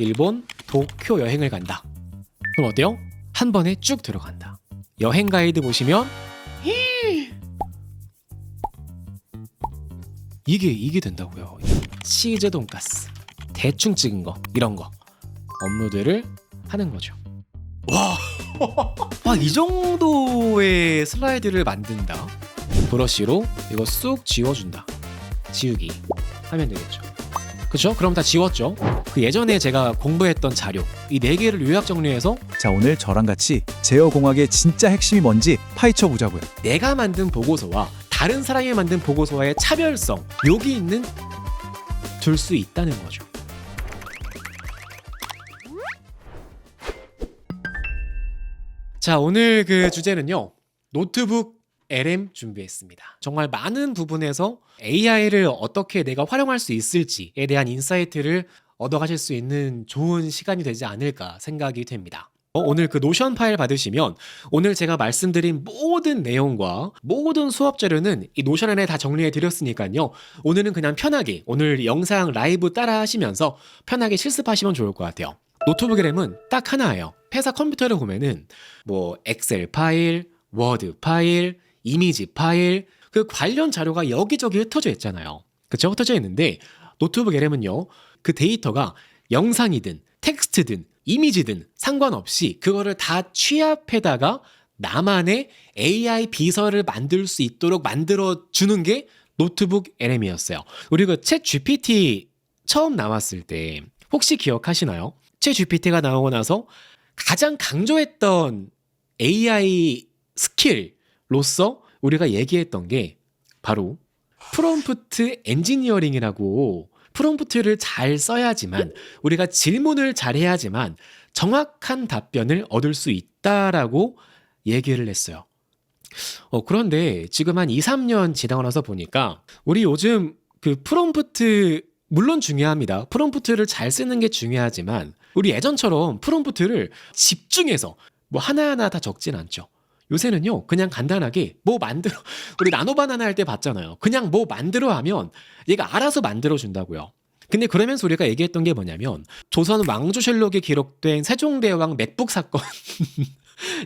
일본 도쿄 여행을 간다. 그럼 어때요? 한 번에 쭉 들어간다. 여행 가이드 보시면 이게 된다고요. 치즈 돈가스 대충 찍은 거 이런 거 업로드를 하는 거죠. 와, 이 정도의 슬라이드를 만든다. 브러쉬로 이거 쑥 지워준다. 지우기 하면 되겠죠. 그쵸? 그럼 다 지웠죠. 그 예전에 제가 공부했던 자료 이 4개를 요약 정리해서 자, 오늘 저랑 같이 제어공학의 진짜 핵심이 뭔지 파헤쳐 보자고요. 내가 만든 보고서와 다른 사람이 만든 보고서와의 차별성 여기 있는 둘 수 있다는 거죠. 자, 오늘 그 주제는요, 노트북 LM 준비했습니다. 정말 많은 부분에서 AI를 어떻게 내가 활용할 수 있을지에 대한 인사이트를 얻어가실 수 있는 좋은 시간이 되지 않을까 생각이 됩니다. 오늘 그 노션 파일 받으시면 오늘 제가 말씀드린 모든 내용과 모든 수업 자료는 이 노션 안에 다 정리해 드렸으니까요. 오늘은 그냥 편하게 오늘 영상 라이브 따라 하시면서 편하게 실습하시면 좋을 것 같아요. 노트북 LM은 딱 하나예요. 회사 컴퓨터를 보면은 뭐 엑셀 파일, 워드 파일, 이미지 파일 그 관련 자료가 여기저기 흩어져 있잖아요. 그쵸? 흩어져 있는데 노트북 LM은요. 그 데이터가 영상이든 텍스트든 이미지든 상관없이 그거를 다 취합해다가 나만의 AI 비서를 만들 수 있도록 만들어주는 게 노트북 LM이었어요. 우리 그 챗 GPT 처음 나왔을 때 혹시 기억하시나요? 챗 GPT가 나오고 나서 가장 강조했던 AI 스킬로서 우리가 얘기했던 게 바로 프롬프트 엔지니어링이라고 프롬프트를 잘 써야지만 우리가 질문을 잘 해야지만 정확한 답변을 얻을 수 있다라고 얘기를 했어요. 그런데 지금 한 2, 3년 지나고 나서 보니까 우리 요즘 그 프롬프트 물론 중요합니다. 프롬프트를 잘 쓰는 게 중요하지만 우리 예전처럼 프롬프트를 집중해서 뭐 하나하나 다 적진 않죠. 요새는요 그냥 간단하게 뭐 만들어 우리 나노바나나 할 때 봤잖아요. 그냥 뭐 만들어 하면 얘가 알아서 만들어 준다고요. 근데 그러면서 우리가 얘기했던 게 뭐냐면 조선 왕조실록에 기록된 세종대왕 맥북 사건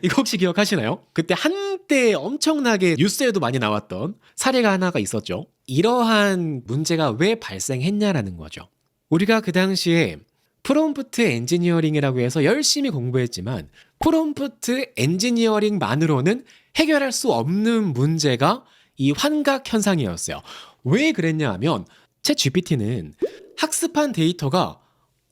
이거 혹시 기억하시나요? 그때 한때 엄청나게 뉴스에도 많이 나왔던 사례가 하나가 있었죠. 이러한 문제가 왜 발생했냐라는 거죠. 우리가 그 당시에 프롬프트 엔지니어링이라고 해서 열심히 공부했지만 프롬프트 엔지니어링만으로는 해결할 수 없는 문제가 이 환각 현상이었어요. 왜 그랬냐 하면 챗 GPT는 학습한 데이터가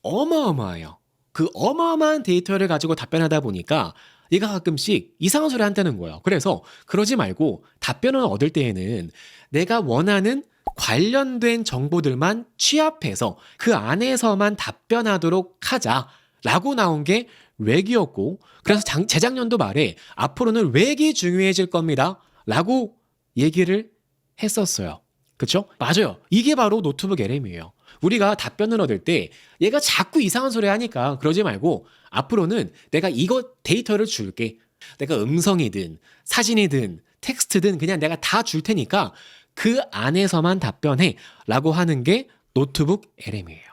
어마어마해요. 그 어마어마한 데이터를 가지고 답변하다 보니까 얘가 가끔씩 이상한 소리 한다는 거예요. 그래서 그러지 말고 답변을 얻을 때에는 내가 원하는 관련된 정보들만 취합해서 그 안에서만 답변하도록 하자라고 나온 게 렉이었고 그래서 재작년도 말에 앞으로는 렉이 중요해질 겁니다 라고 얘기를 했었어요. 그쵸? 맞아요. 이게 바로 노트북 LM이에요. 우리가 답변을 얻을 때 얘가 자꾸 이상한 소리 하니까 그러지 말고 앞으로는 내가 이거 데이터를 줄게. 내가 음성이든 사진이든 텍스트든 그냥 내가 다 줄 테니까 그 안에서만 답변해 라고 하는 게 노트북 LM이에요.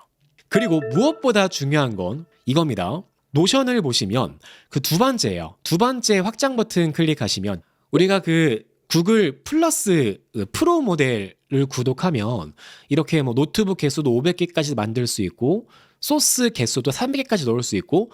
그리고 무엇보다 중요한 건 이겁니다. 노션을 보시면 그 두 번째예요. 두 번째 확장 버튼 클릭하시면 우리가 그 구글 플러스 프로 모델을 구독하면 이렇게 뭐 노트북 개수도 500개까지 만들 수 있고 소스 개수도 300개까지 넣을 수 있고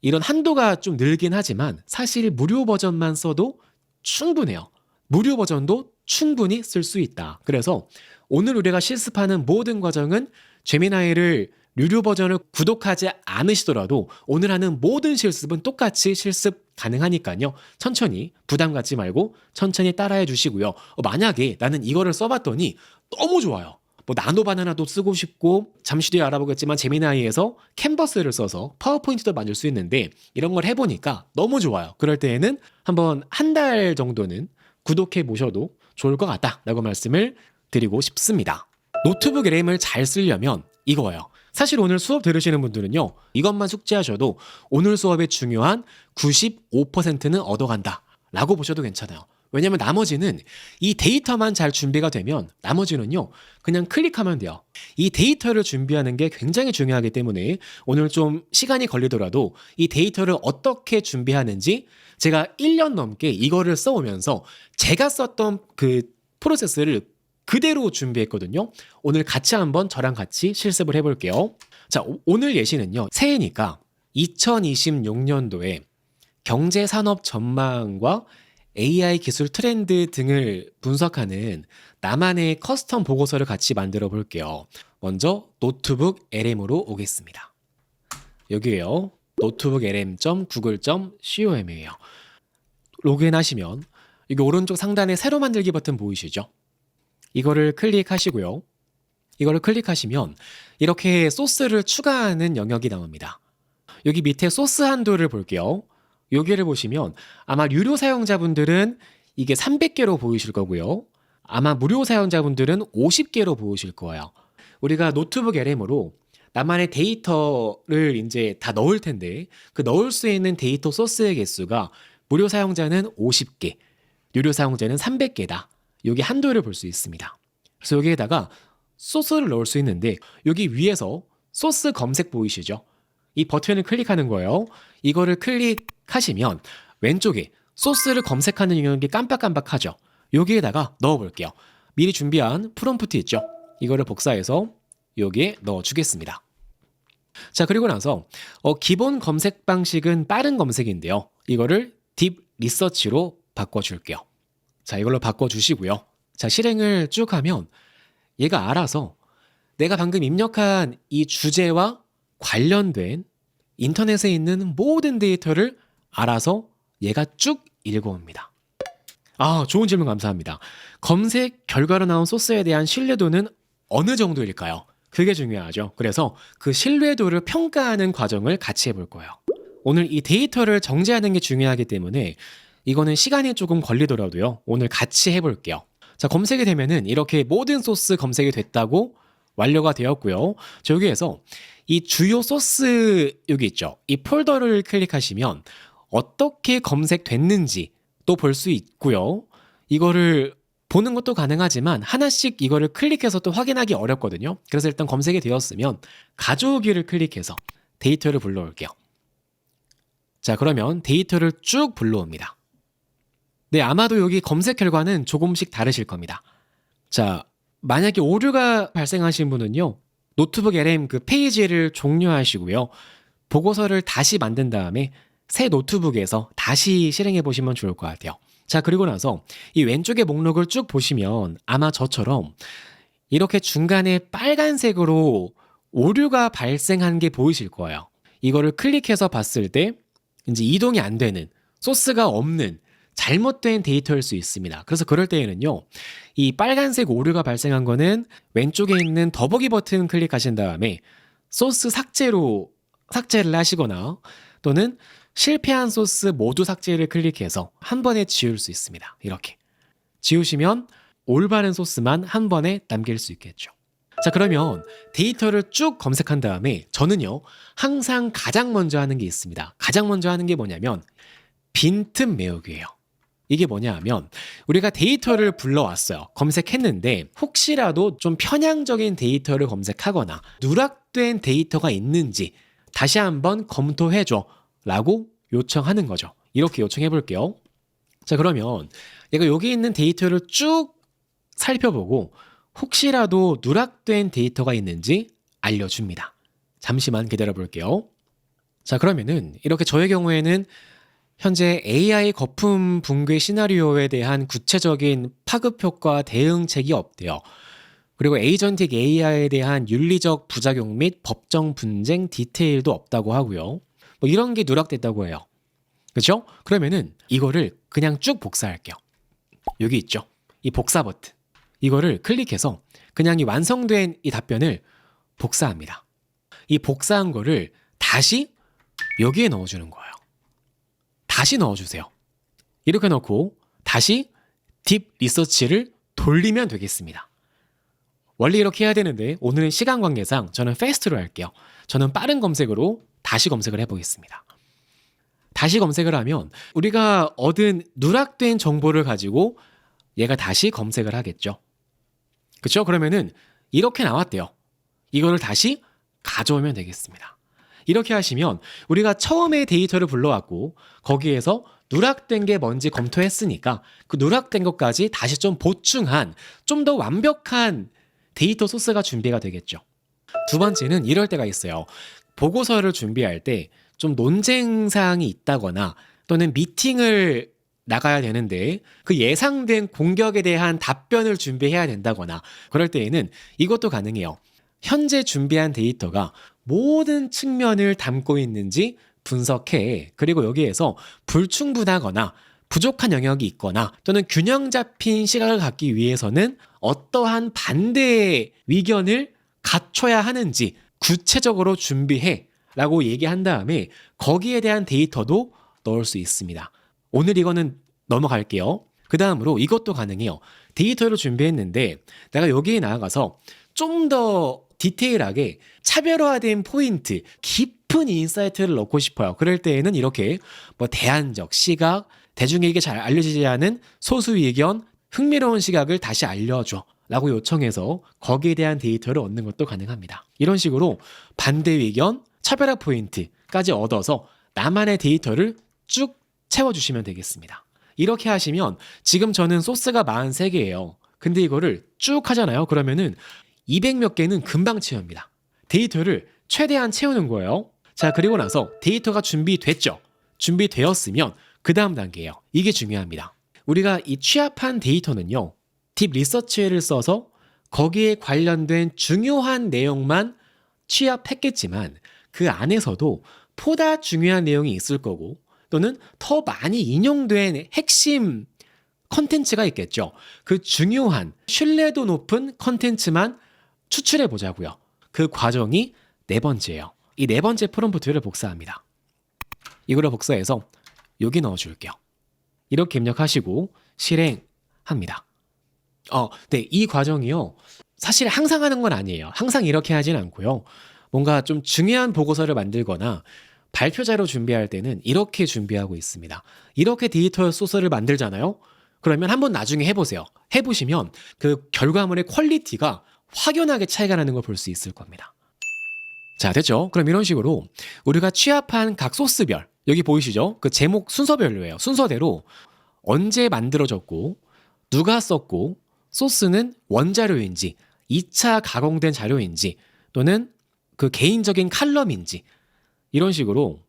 이런 한도가 좀 늘긴 하지만 사실 무료 버전만 써도 충분해요. 무료 버전도 충분히 쓸 수 있다. 그래서 오늘 우리가 실습하는 모든 과정은 제미나이를 유료 버전을 구독하지 않으시더라도 오늘 하는 모든 실습은 똑같이 실습 가능하니까요. 천천히 부담 갖지 말고 천천히 따라해 주시고요. 만약에 나는 이거를 써봤더니 너무 좋아요. 뭐 나노바나나도 쓰고 싶고 잠시 뒤에 알아보겠지만 제미나이에서 캔버스를 써서 파워포인트도 만들 수 있는데 이런 걸 해보니까 너무 좋아요. 그럴 때에는 한번 한 달 정도는 구독해 보셔도 좋을 것 같다라고 말씀을 드리고 싶습니다. 노트북 LM을 잘 쓰려면 이거예요. 사실 오늘 수업 들으시는 분들은요. 이것만 숙지하셔도 오늘 수업의 중요한 95%는 얻어간다 라고 보셔도 괜찮아요. 왜냐면 나머지는 이 데이터만 잘 준비가 되면 나머지는요 그냥 클릭하면 돼요. 이 데이터를 준비하는 게 굉장히 중요하기 때문에 오늘 좀 시간이 걸리더라도 이 데이터를 어떻게 준비하는지 제가 1년 넘게 이거를 써오면서 제가 썼던 그 프로세스를 그대로 준비했거든요. 오늘 같이 한번 저랑 같이 실습을 해볼게요. 자, 오늘 예시는요. 새해니까 2026년도에 경제산업 전망과 AI 기술 트렌드 등을 분석하는 나만의 커스텀 보고서를 같이 만들어 볼게요. 먼저 노트북 LM으로 오겠습니다. 여기에요. 노트북 lm.google.com이에요. 로그인 하시면 여기 오른쪽 상단에 새로 만들기 버튼 보이시죠? 이거를 클릭하시고요. 이거를 클릭하시면 이렇게 소스를 추가하는 영역이 나옵니다. 여기 밑에 소스 한도를 볼게요. 여기를 보시면 아마 유료 사용자분들은 이게 300개로 보이실 거고요. 아마 무료 사용자분들은 50개로 보이실 거예요. 우리가 노트북 LM으로 나만의 데이터를 이제 다 넣을 텐데 그 넣을 수 있는 데이터 소스의 개수가 무료 사용자는 50개, 유료 사용자는 300개다. 여기 한도를 볼 수 있습니다. 그래서 여기에다가 소스를 넣을 수 있는데 여기 위에서 소스 검색 보이시죠? 이 버튼을 클릭하는 거예요. 이거를 클릭하시면 왼쪽에 소스를 검색하는 영역이 깜빡깜빡하죠. 여기에다가 넣어볼게요. 미리 준비한 프롬프트 있죠? 이거를 복사해서 여기에 넣어주겠습니다. 자, 그리고 나서 기본 검색 방식은 빠른 검색인데요. 이거를 딥 리서치로 바꿔줄게요. 자, 이걸로 바꿔주시고요. 자, 실행을 쭉 하면 얘가 알아서 내가 방금 입력한 이 주제와 관련된 인터넷에 있는 모든 데이터를 알아서 얘가 쭉 읽어옵니다. 아, 좋은 질문 감사합니다. 검색 결과로 나온 소스에 대한 신뢰도는 어느 정도일까요? 그게 중요하죠. 그래서 그 신뢰도를 평가하는 과정을 같이 해볼 거예요. 오늘 이 데이터를 정제하는 게 중요하기 때문에 이거는 시간이 조금 걸리더라도요. 오늘 같이 해볼게요. 자, 검색이 되면은 이렇게 모든 소스 검색이 됐다고 완료가 되었고요. 자, 여기에서 이 주요 소스 여기 있죠. 이 폴더를 클릭하시면 어떻게 검색됐는지 또 볼 수 있고요. 이거를 보는 것도 가능하지만 하나씩 이거를 클릭해서 또 확인하기 어렵거든요. 그래서 일단 검색이 되었으면 가져오기를 클릭해서 데이터를 불러올게요. 자, 그러면 데이터를 쭉 불러옵니다. 네, 아마도 여기 검색 결과는 조금씩 다르실 겁니다. 자, 만약에 오류가 발생하신 분은요. 노트북 LM 그 페이지를 종료하시고요. 보고서를 다시 만든 다음에 새 노트북에서 다시 실행해 보시면 좋을 것 같아요. 자, 그리고 나서 이 왼쪽의 목록을 쭉 보시면 아마 저처럼 이렇게 중간에 빨간색으로 오류가 발생한 게 보이실 거예요. 이거를 클릭해서 봤을 때 이제 이동이 안 되는 소스가 없는 잘못된 데이터일 수 있습니다. 그래서 그럴 때에는요, 이 빨간색 오류가 발생한 거는 왼쪽에 있는 더보기 버튼 클릭하신 다음에 소스 삭제를 하시거나 또는 실패한 소스 모두 삭제를 클릭해서 한 번에 지울 수 있습니다. 이렇게 지우시면 올바른 소스만 한 번에 남길 수 있겠죠. 자, 그러면 데이터를 쭉 검색한 다음에 저는요, 항상 가장 먼저 하는 게 있습니다. 가장 먼저 하는 게 뭐냐면 빈틈 메우기예요. 이게 뭐냐 하면 우리가 데이터를 불러왔어요. 검색했는데 혹시라도 좀 편향적인 데이터를 검색하거나 누락된 데이터가 있는지 다시 한번 검토해줘 라고 요청하는 거죠. 이렇게 요청해 볼게요. 자, 그러면 내가 여기 있는 데이터를 쭉 살펴보고 혹시라도 누락된 데이터가 있는지 알려줍니다. 잠시만 기다려 볼게요. 자, 그러면은 이렇게 저의 경우에는 현재 AI 거품 붕괴 시나리오에 대한 구체적인 파급 효과 대응책이 없대요. 그리고 에이전틱 AI에 대한 윤리적 부작용 및 법정 분쟁 디테일도 없다고 하고요. 뭐 이런 게 누락됐다고 해요. 그렇죠? 그러면은 이거를 그냥 쭉 복사할게요. 여기 있죠? 이 복사 버튼. 이거를 클릭해서 그냥 이 완성된 이 답변을 복사합니다. 이 복사한 거를 다시 여기에 넣어주는 거예요. 다시 넣어주세요. 이렇게 넣고 다시 딥 리서치를 돌리면 되겠습니다. 원래 이렇게 해야 되는데 오늘은 시간 관계상 저는 패스트로 할게요. 저는 빠른 검색으로 다시 검색을 해보겠습니다. 다시 검색을 하면 우리가 얻은 누락된 정보를 가지고 얘가 다시 검색을 하겠죠. 그렇죠? 그러면은 이렇게 나왔대요. 이거를 다시 가져오면 되겠습니다. 이렇게 하시면 우리가 처음에 데이터를 불러왔고 거기에서 누락된 게 뭔지 검토했으니까 그 누락된 것까지 다시 좀 보충한 좀 더 완벽한 데이터 소스가 준비가 되겠죠. 두 번째는 이럴 때가 있어요. 보고서를 준비할 때 좀 논쟁 사항이 있다거나 또는 미팅을 나가야 되는데 그 예상된 공격에 대한 답변을 준비해야 된다거나 그럴 때에는 이것도 가능해요. 현재 준비한 데이터가 모든 측면을 담고 있는지 분석해. 그리고 여기에서 불충분하거나 부족한 영역이 있거나 또는 균형 잡힌 시각을 갖기 위해서는 어떠한 반대의 의견을 갖춰야 하는지 구체적으로 준비해 라고 얘기한 다음에 거기에 대한 데이터도 넣을 수 있습니다. 오늘 이거는 넘어갈게요. 그 다음으로 이것도 가능해요. 데이터를 준비했는데 내가 여기에 나아가서 좀 더 디테일하게 차별화된 포인트, 깊은 인사이트를 넣고 싶어요. 그럴 때에는 이렇게 뭐 대안적 시각, 대중에게 잘 알려지지 않은 소수의 의견, 흥미로운 시각을 다시 알려줘 라고 요청해서 거기에 대한 데이터를 얻는 것도 가능합니다. 이런 식으로 반대 의견, 차별화 포인트까지 얻어서 나만의 데이터를 쭉 채워주시면 되겠습니다. 이렇게 하시면 지금 저는 소스가 43개예요. 근데 이거를 쭉 하잖아요. 그러면은 200몇 개는 금방 채웁니다. 데이터를 최대한 채우는 거예요. 자, 그리고 나서 데이터가 준비됐죠. 준비되었으면 그 다음 단계예요. 이게 중요합니다. 우리가 이 취합한 데이터는요. 딥 리서치를 써서 거기에 관련된 중요한 내용만 취합했겠지만 그 안에서도 보다 중요한 내용이 있을 거고 또는 더 많이 인용된 핵심 컨텐츠가 있겠죠. 그 중요한 신뢰도 높은 컨텐츠만 추출해 보자고요. 그 과정이 네 번째예요. 이 네 번째 프롬프트를 복사합니다. 이거를 복사해서 여기 넣어줄게요. 이렇게 입력하시고 실행합니다. 네, 이 과정이요. 사실 항상 하는 건 아니에요. 항상 이렇게 하진 않고요. 뭔가 좀 중요한 보고서를 만들거나 발표자료 준비할 때는 이렇게 준비하고 있습니다. 이렇게 데이터 소스를 만들잖아요. 그러면 한번 나중에 해보세요. 해보시면 그 결과물의 퀄리티가 확연하게 차이가 나는 걸 볼 수 있을 겁니다. 자, 됐죠? 그럼 이런 식으로 우리가 취합한 각 소스별, 여기 보이시죠? 그 제목 순서별로예요. 순서대로 언제 만들어졌고 누가 썼고 소스는 원자료인지 2차 가공된 자료인지 또는 그 개인적인 칼럼인지 이런 식으로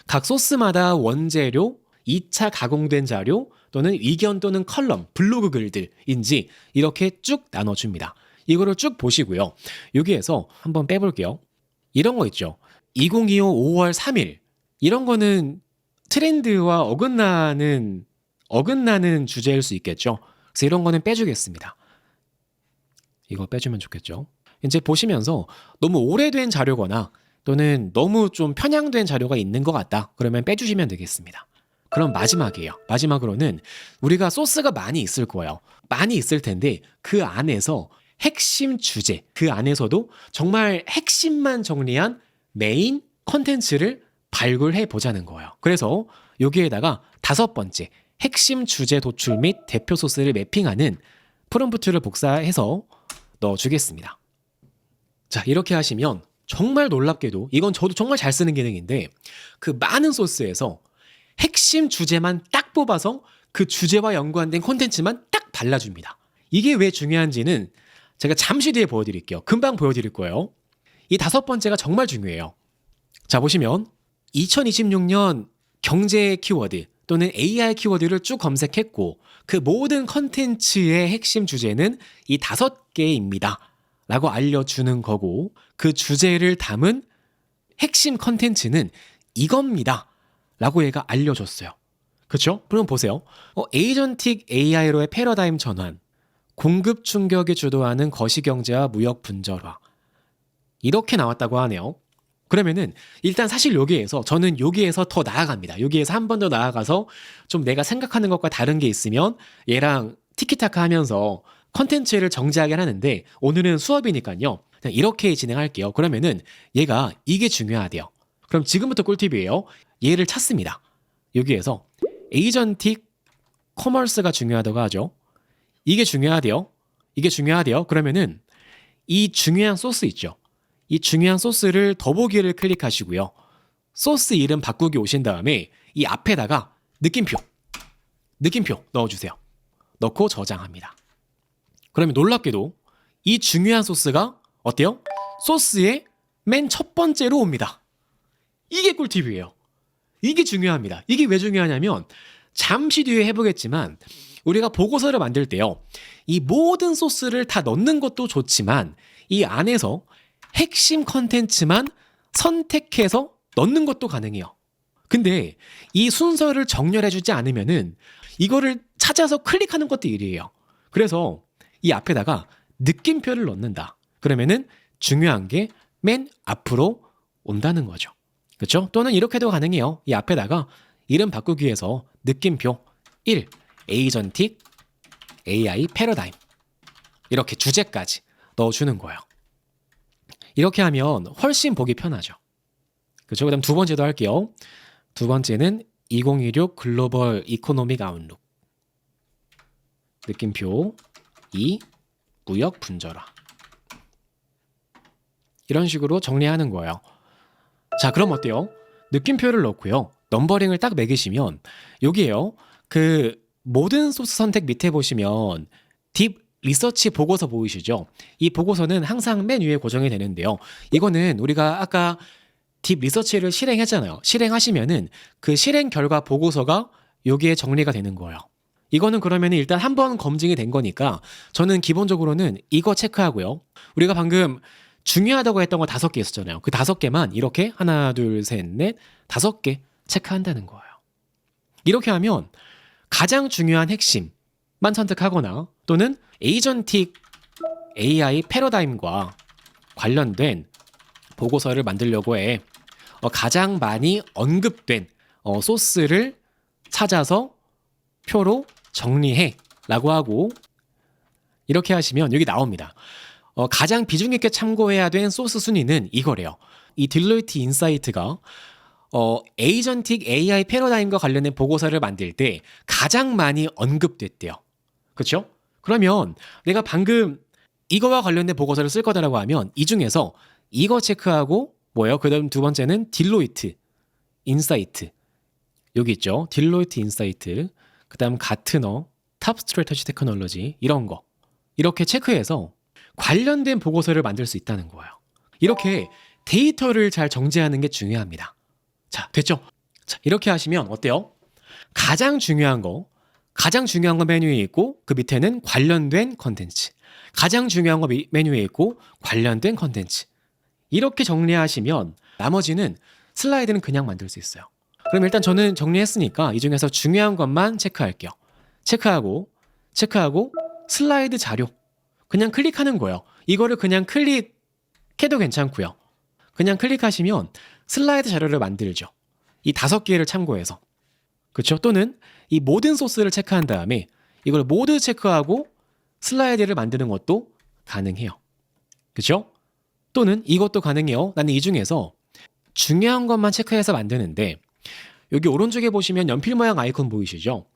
각 소스마다 원재료, 2차 가공된 자료 또는 의견 또는 컬럼, 블로그 글들인지 이렇게 쭉 나눠줍니다. 이거를 쭉 보시고요. 여기에서 한번 빼볼게요. 이런 거 있죠. 2025 5월 3일 이런 거는 트렌드와 어긋나는 주제일 수 있겠죠. 그래서 이런 거는 빼주겠습니다. 이거 빼주면 좋겠죠. 이제 보시면서 너무 오래된 자료거나 또는 너무 좀 편향된 자료가 있는 것 같다. 그러면 빼주시면 되겠습니다. 그럼 마지막이에요. 마지막으로는 우리가 소스가 많이 있을 거예요. 많이 있을 텐데 그 안에서 핵심 주제, 그 안에서도 정말 핵심만 정리한 메인 컨텐츠를 발굴해 보자는 거예요. 그래서 여기에다가 5번째 핵심 주제 도출 및 대표 소스를 매핑하는 프롬프트를 복사해서 넣어주겠습니다. 자, 이렇게 하시면 정말 놀랍게도 이건 저도 정말 잘 쓰는 기능인데 그 많은 소스에서 핵심 주제만 딱 뽑아서 그 주제와 연관된 콘텐츠만 딱 발라줍니다. 이게 왜 중요한지는 제가 잠시 뒤에 보여드릴게요. 금방 보여드릴 거예요. 이 5번째가 정말 중요해요. 자, 보시면 2026년 경제 키워드 또는 AI 키워드를 쭉 검색했고 그 모든 컨텐츠의 핵심 주제는 이 5개입니다. 라고 알려주는 거고 그 주제를 담은 핵심 컨텐츠는 이겁니다. 라고 얘가 알려줬어요. 그렇죠? 그럼 보세요. 에이전틱 AI로의 패러다임 전환, 공급 충격이 주도하는 거시경제와 무역 분절화 이렇게 나왔다고 하네요. 그러면은 일단 사실 여기에서 저는 여기에서 더 나아갑니다. 여기에서 한 번 더 나아가서 좀 내가 생각하는 것과 다른 게 있으면 얘랑 티키타카 하면서 컨텐츠를 정제하긴 하는데 오늘은 수업이니까요. 그냥 이렇게 진행할게요. 그러면은 얘가 이게 중요하대요. 그럼 지금부터 꿀팁이에요. 얘를 찾습니다. 여기에서 에이전틱 커머스가 중요하다고 하죠. 이게 중요하대요. 이게 중요하대요. 그러면은 이 중요한 소스 있죠. 이 중요한 소스를 더보기를 클릭하시고요. 소스 이름 바꾸기 오신 다음에 이 앞에다가 느낌표 넣어주세요. 넣고 저장합니다. 그러면 놀랍게도 이 중요한 소스가 어때요? 소스의 맨 첫 번째로 옵니다. 이게 꿀팁이에요. 이게 중요합니다. 이게 왜 중요하냐면 잠시 뒤에 해보겠지만 우리가 보고서를 만들 때요. 이 모든 소스를 다 넣는 것도 좋지만 이 안에서 핵심 컨텐츠만 선택해서 넣는 것도 가능해요. 근데 이 순서를 정렬해주지 않으면은 이거를 찾아서 클릭하는 것도 일이에요. 그래서 이 앞에다가 느낌표를 넣는다. 그러면은 중요한 게 맨 앞으로 온다는 거죠. 그렇죠? 또는 이렇게도 가능해요. 이 앞에다가 이름 바꾸기 위해서 느낌표 1, 에이전틱 AI 패러다임 이렇게 주제까지 넣어주는 거예요. 이렇게 하면 훨씬 보기 편하죠. 그렇죠? 그다음 두 번째도 할게요. 두 번째는 2016 글로벌 이코노믹 아웃룩 느낌표 2, 무역 분절화 이런 식으로 정리하는 거예요. 자, 그럼 어때요? 느낌표를 넣고요. 넘버링을 딱 매기시면 여기에요. 그 모든 소스 선택 밑에 보시면 딥 리서치 보고서 보이시죠? 이 보고서는 항상 맨 위에 고정이 되는데요. 이거는 우리가 아까 딥 리서치를 실행했잖아요. 실행하시면은 그 실행 결과 보고서가 여기에 정리가 되는 거예요. 이거는 그러면 일단 한번 검증이 된 거니까 저는 기본적으로는 이거 체크하고요. 우리가 방금 중요하다고 했던 거 5개 있었잖아요. 그 5개만 이렇게 하나, 둘, 셋, 넷, 5개 체크한다는 거예요. 이렇게 하면 가장 중요한 핵심만 선택하거나 또는 에이전틱 AI 패러다임과 관련된 보고서를 만들려고 해 가장 많이 언급된 소스를 찾아서 표로 정리해 라고 하고 이렇게 하시면 여기 나옵니다. 가장 비중 있게 참고해야 된 소스 순위는 이거래요. 이 딜로이트 인사이트가 에이전틱 AI 패러다임과 관련된 보고서를 만들 때 가장 많이 언급됐대요. 그렇죠? 그러면 내가 방금 이거와 관련된 보고서를 쓸 거다라고 하면 이 중에서 이거 체크하고 뭐예요? 그다음 두 번째는 딜로이트 인사이트 여기 있죠. 딜로이트 인사이트 그다음 가트너 탑 스트래티지 테크놀로지 이런 거 이렇게 체크해서 관련된 보고서를 만들 수 있다는 거예요. 이렇게 데이터를 잘 정제하는 게 중요합니다. 자, 됐죠? 자, 이렇게 하시면 어때요? 가장 중요한 거 메뉴에 있고 그 밑에는 관련된 컨텐츠. 가장 중요한 거 메뉴에 있고 관련된 컨텐츠. 이렇게 정리하시면 나머지는 슬라이드는 그냥 만들 수 있어요. 그럼 일단 저는 정리했으니까 이 중에서 중요한 것만 체크할게요. 체크하고 슬라이드 자료. 그냥 클릭하는 거예요. 이거를 그냥 클릭해도 괜찮고요. 그냥 클릭하시면 슬라이드 자료를 만들죠. 이 5개를 참고해서. 그렇죠? 또는 이 모든 소스를 체크한 다음에 이걸 모두 체크하고 슬라이드를 만드는 것도 가능해요. 그렇죠? 또는 이것도 가능해요. 나는 이 중에서 중요한 것만 체크해서 만드는데 여기 오른쪽에 보시면 연필 모양 아이콘 보이시죠?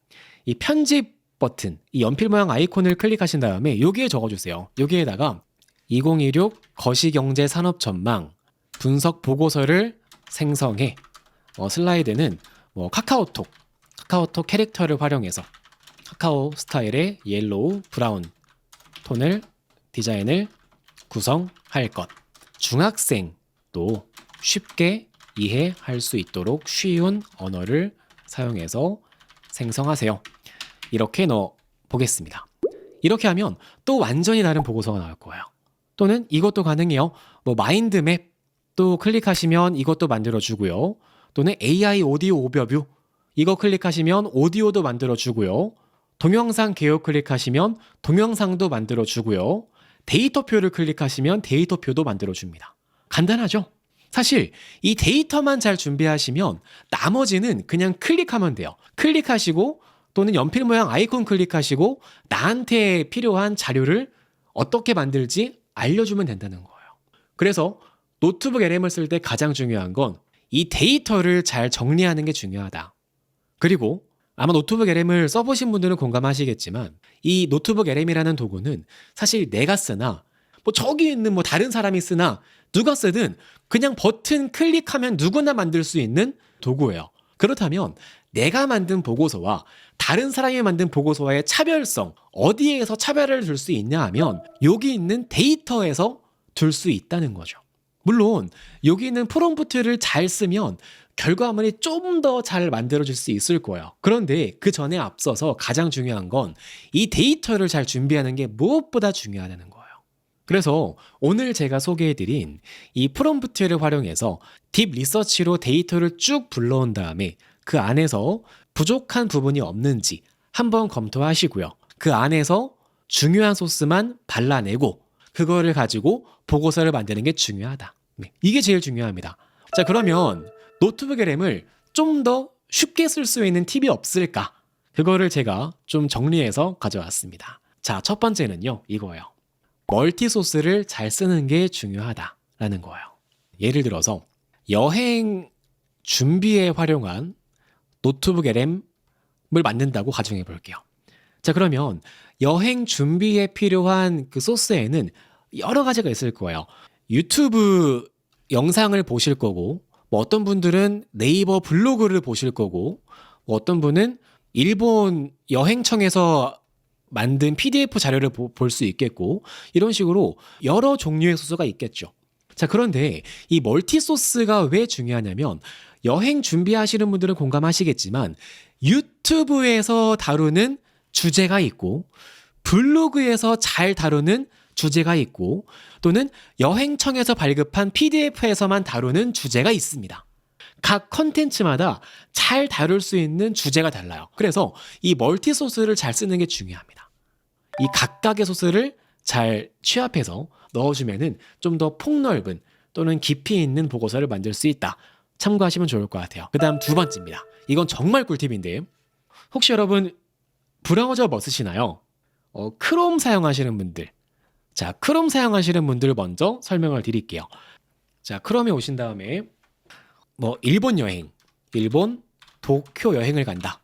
이 편집 버튼, 이 연필 모양 아이콘을 클릭하신 다음에 여기에 적어주세요. 여기에다가 2016 거시경제 산업 전망 분석 보고서를 생성해. 슬라이드는 카카오톡 캐릭터를 활용해서 카카오 스타일의 옐로우, 브라운 톤을 디자인을 구성할 것. 중학생도 쉽게 이해할 수 있도록 쉬운 언어를 사용해서 생성하세요. 이렇게 넣어 보겠습니다. 이렇게 하면 또 완전히 다른 보고서가 나올 거예요. 또는 이것도 가능해요. 마인드맵 또 클릭하시면 이것도 만들어 주고요. 또는 AI 오디오 오버뷰 이거 클릭하시면 오디오도 만들어 주고요. 동영상 개요 클릭하시면 동영상도 만들어 주고요. 데이터표를 클릭하시면 데이터표도 만들어 줍니다. 간단하죠? 사실 이 데이터만 잘 준비하시면 나머지는 그냥 클릭하면 돼요. 클릭하시고 또는 연필 모양 아이콘 클릭하시고 나한테 필요한 자료를 어떻게 만들지 알려주면 된다는 거예요. 그래서 노트북 LM을 쓸 때 가장 중요한 건 이 데이터를 잘 정리하는 게 중요하다. 그리고 아마 노트북 LM을 써보신 분들은 공감하시겠지만 이 노트북 LM이라는 도구는 사실 내가 쓰나 뭐 저기 있는 뭐 다른 사람이 쓰나 누가 쓰든 그냥 버튼 클릭하면 누구나 만들 수 있는 도구예요. 그렇다면 내가 만든 보고서와 다른 사람이 만든 보고서와의 차별성, 어디에서 차별을 둘 수 있냐 하면 여기 있는 데이터에서 둘 수 있다는 거죠. 물론 여기 있는 프롬프트를 잘 쓰면 결과물이 좀 더 잘 만들어질 수 있을 거예요. 그런데 그 전에 앞서서 가장 중요한 건 이 데이터를 잘 준비하는 게 무엇보다 중요하다는 거예요. 그래서 오늘 제가 소개해드린 이 프롬프트를 활용해서 딥 리서치로 데이터를 쭉 불러온 다음에 그 안에서 부족한 부분이 없는지 한번 검토하시고요. 그 안에서 중요한 소스만 발라내고 그거를 가지고 보고서를 만드는 게 중요하다. 네, 이게 제일 중요합니다. 자, 그러면 노트북 LM을 좀 더 쉽게 쓸 수 있는 팁이 없을까? 그거를 제가 좀 정리해서 가져왔습니다. 자, 첫 번째는요, 이거예요. 멀티소스를 잘 쓰는 게 중요하다라는 거예요. 예를 들어서 여행 준비에 활용한 노트북 LM을 만든다고 가정해 볼게요. 자, 그러면 여행 준비에 필요한 그 소스에는 여러 가지가 있을 거예요. 유튜브 영상을 보실 거고, 뭐 어떤 분들은 네이버 블로그를 보실 거고, 뭐 어떤 분은 일본 여행청에서 만든 PDF 자료를 볼 수 있겠고, 이런 식으로 여러 종류의 소스가 있겠죠. 자, 그런데 이 멀티소스가 왜 중요하냐면 여행 준비하시는 분들은 공감하시겠지만 유튜브에서 다루는 주제가 있고 블로그에서 잘 다루는 주제가 있고 또는 여행청에서 발급한 PDF에서만 다루는 주제가 있습니다. 각 컨텐츠마다 잘 다룰 수 있는 주제가 달라요. 그래서 이 멀티소스를 잘 쓰는 게 중요합니다. 이 각각의 소스를 잘 취합해서 넣어주면은 좀 더 폭넓은 또는 깊이 있는 보고서를 만들 수 있다. 참고하시면 좋을 것 같아요. 그 다음 두 번째입니다. 이건 정말 꿀팁인데 혹시 여러분 브라우저 뭐 쓰시나요? 크롬 사용하시는 분들. 자, 크롬 사용하시는 분들 먼저 설명을 드릴게요. 자, 크롬에 오신 다음에 뭐 일본 여행, 일본 도쿄 여행을 간다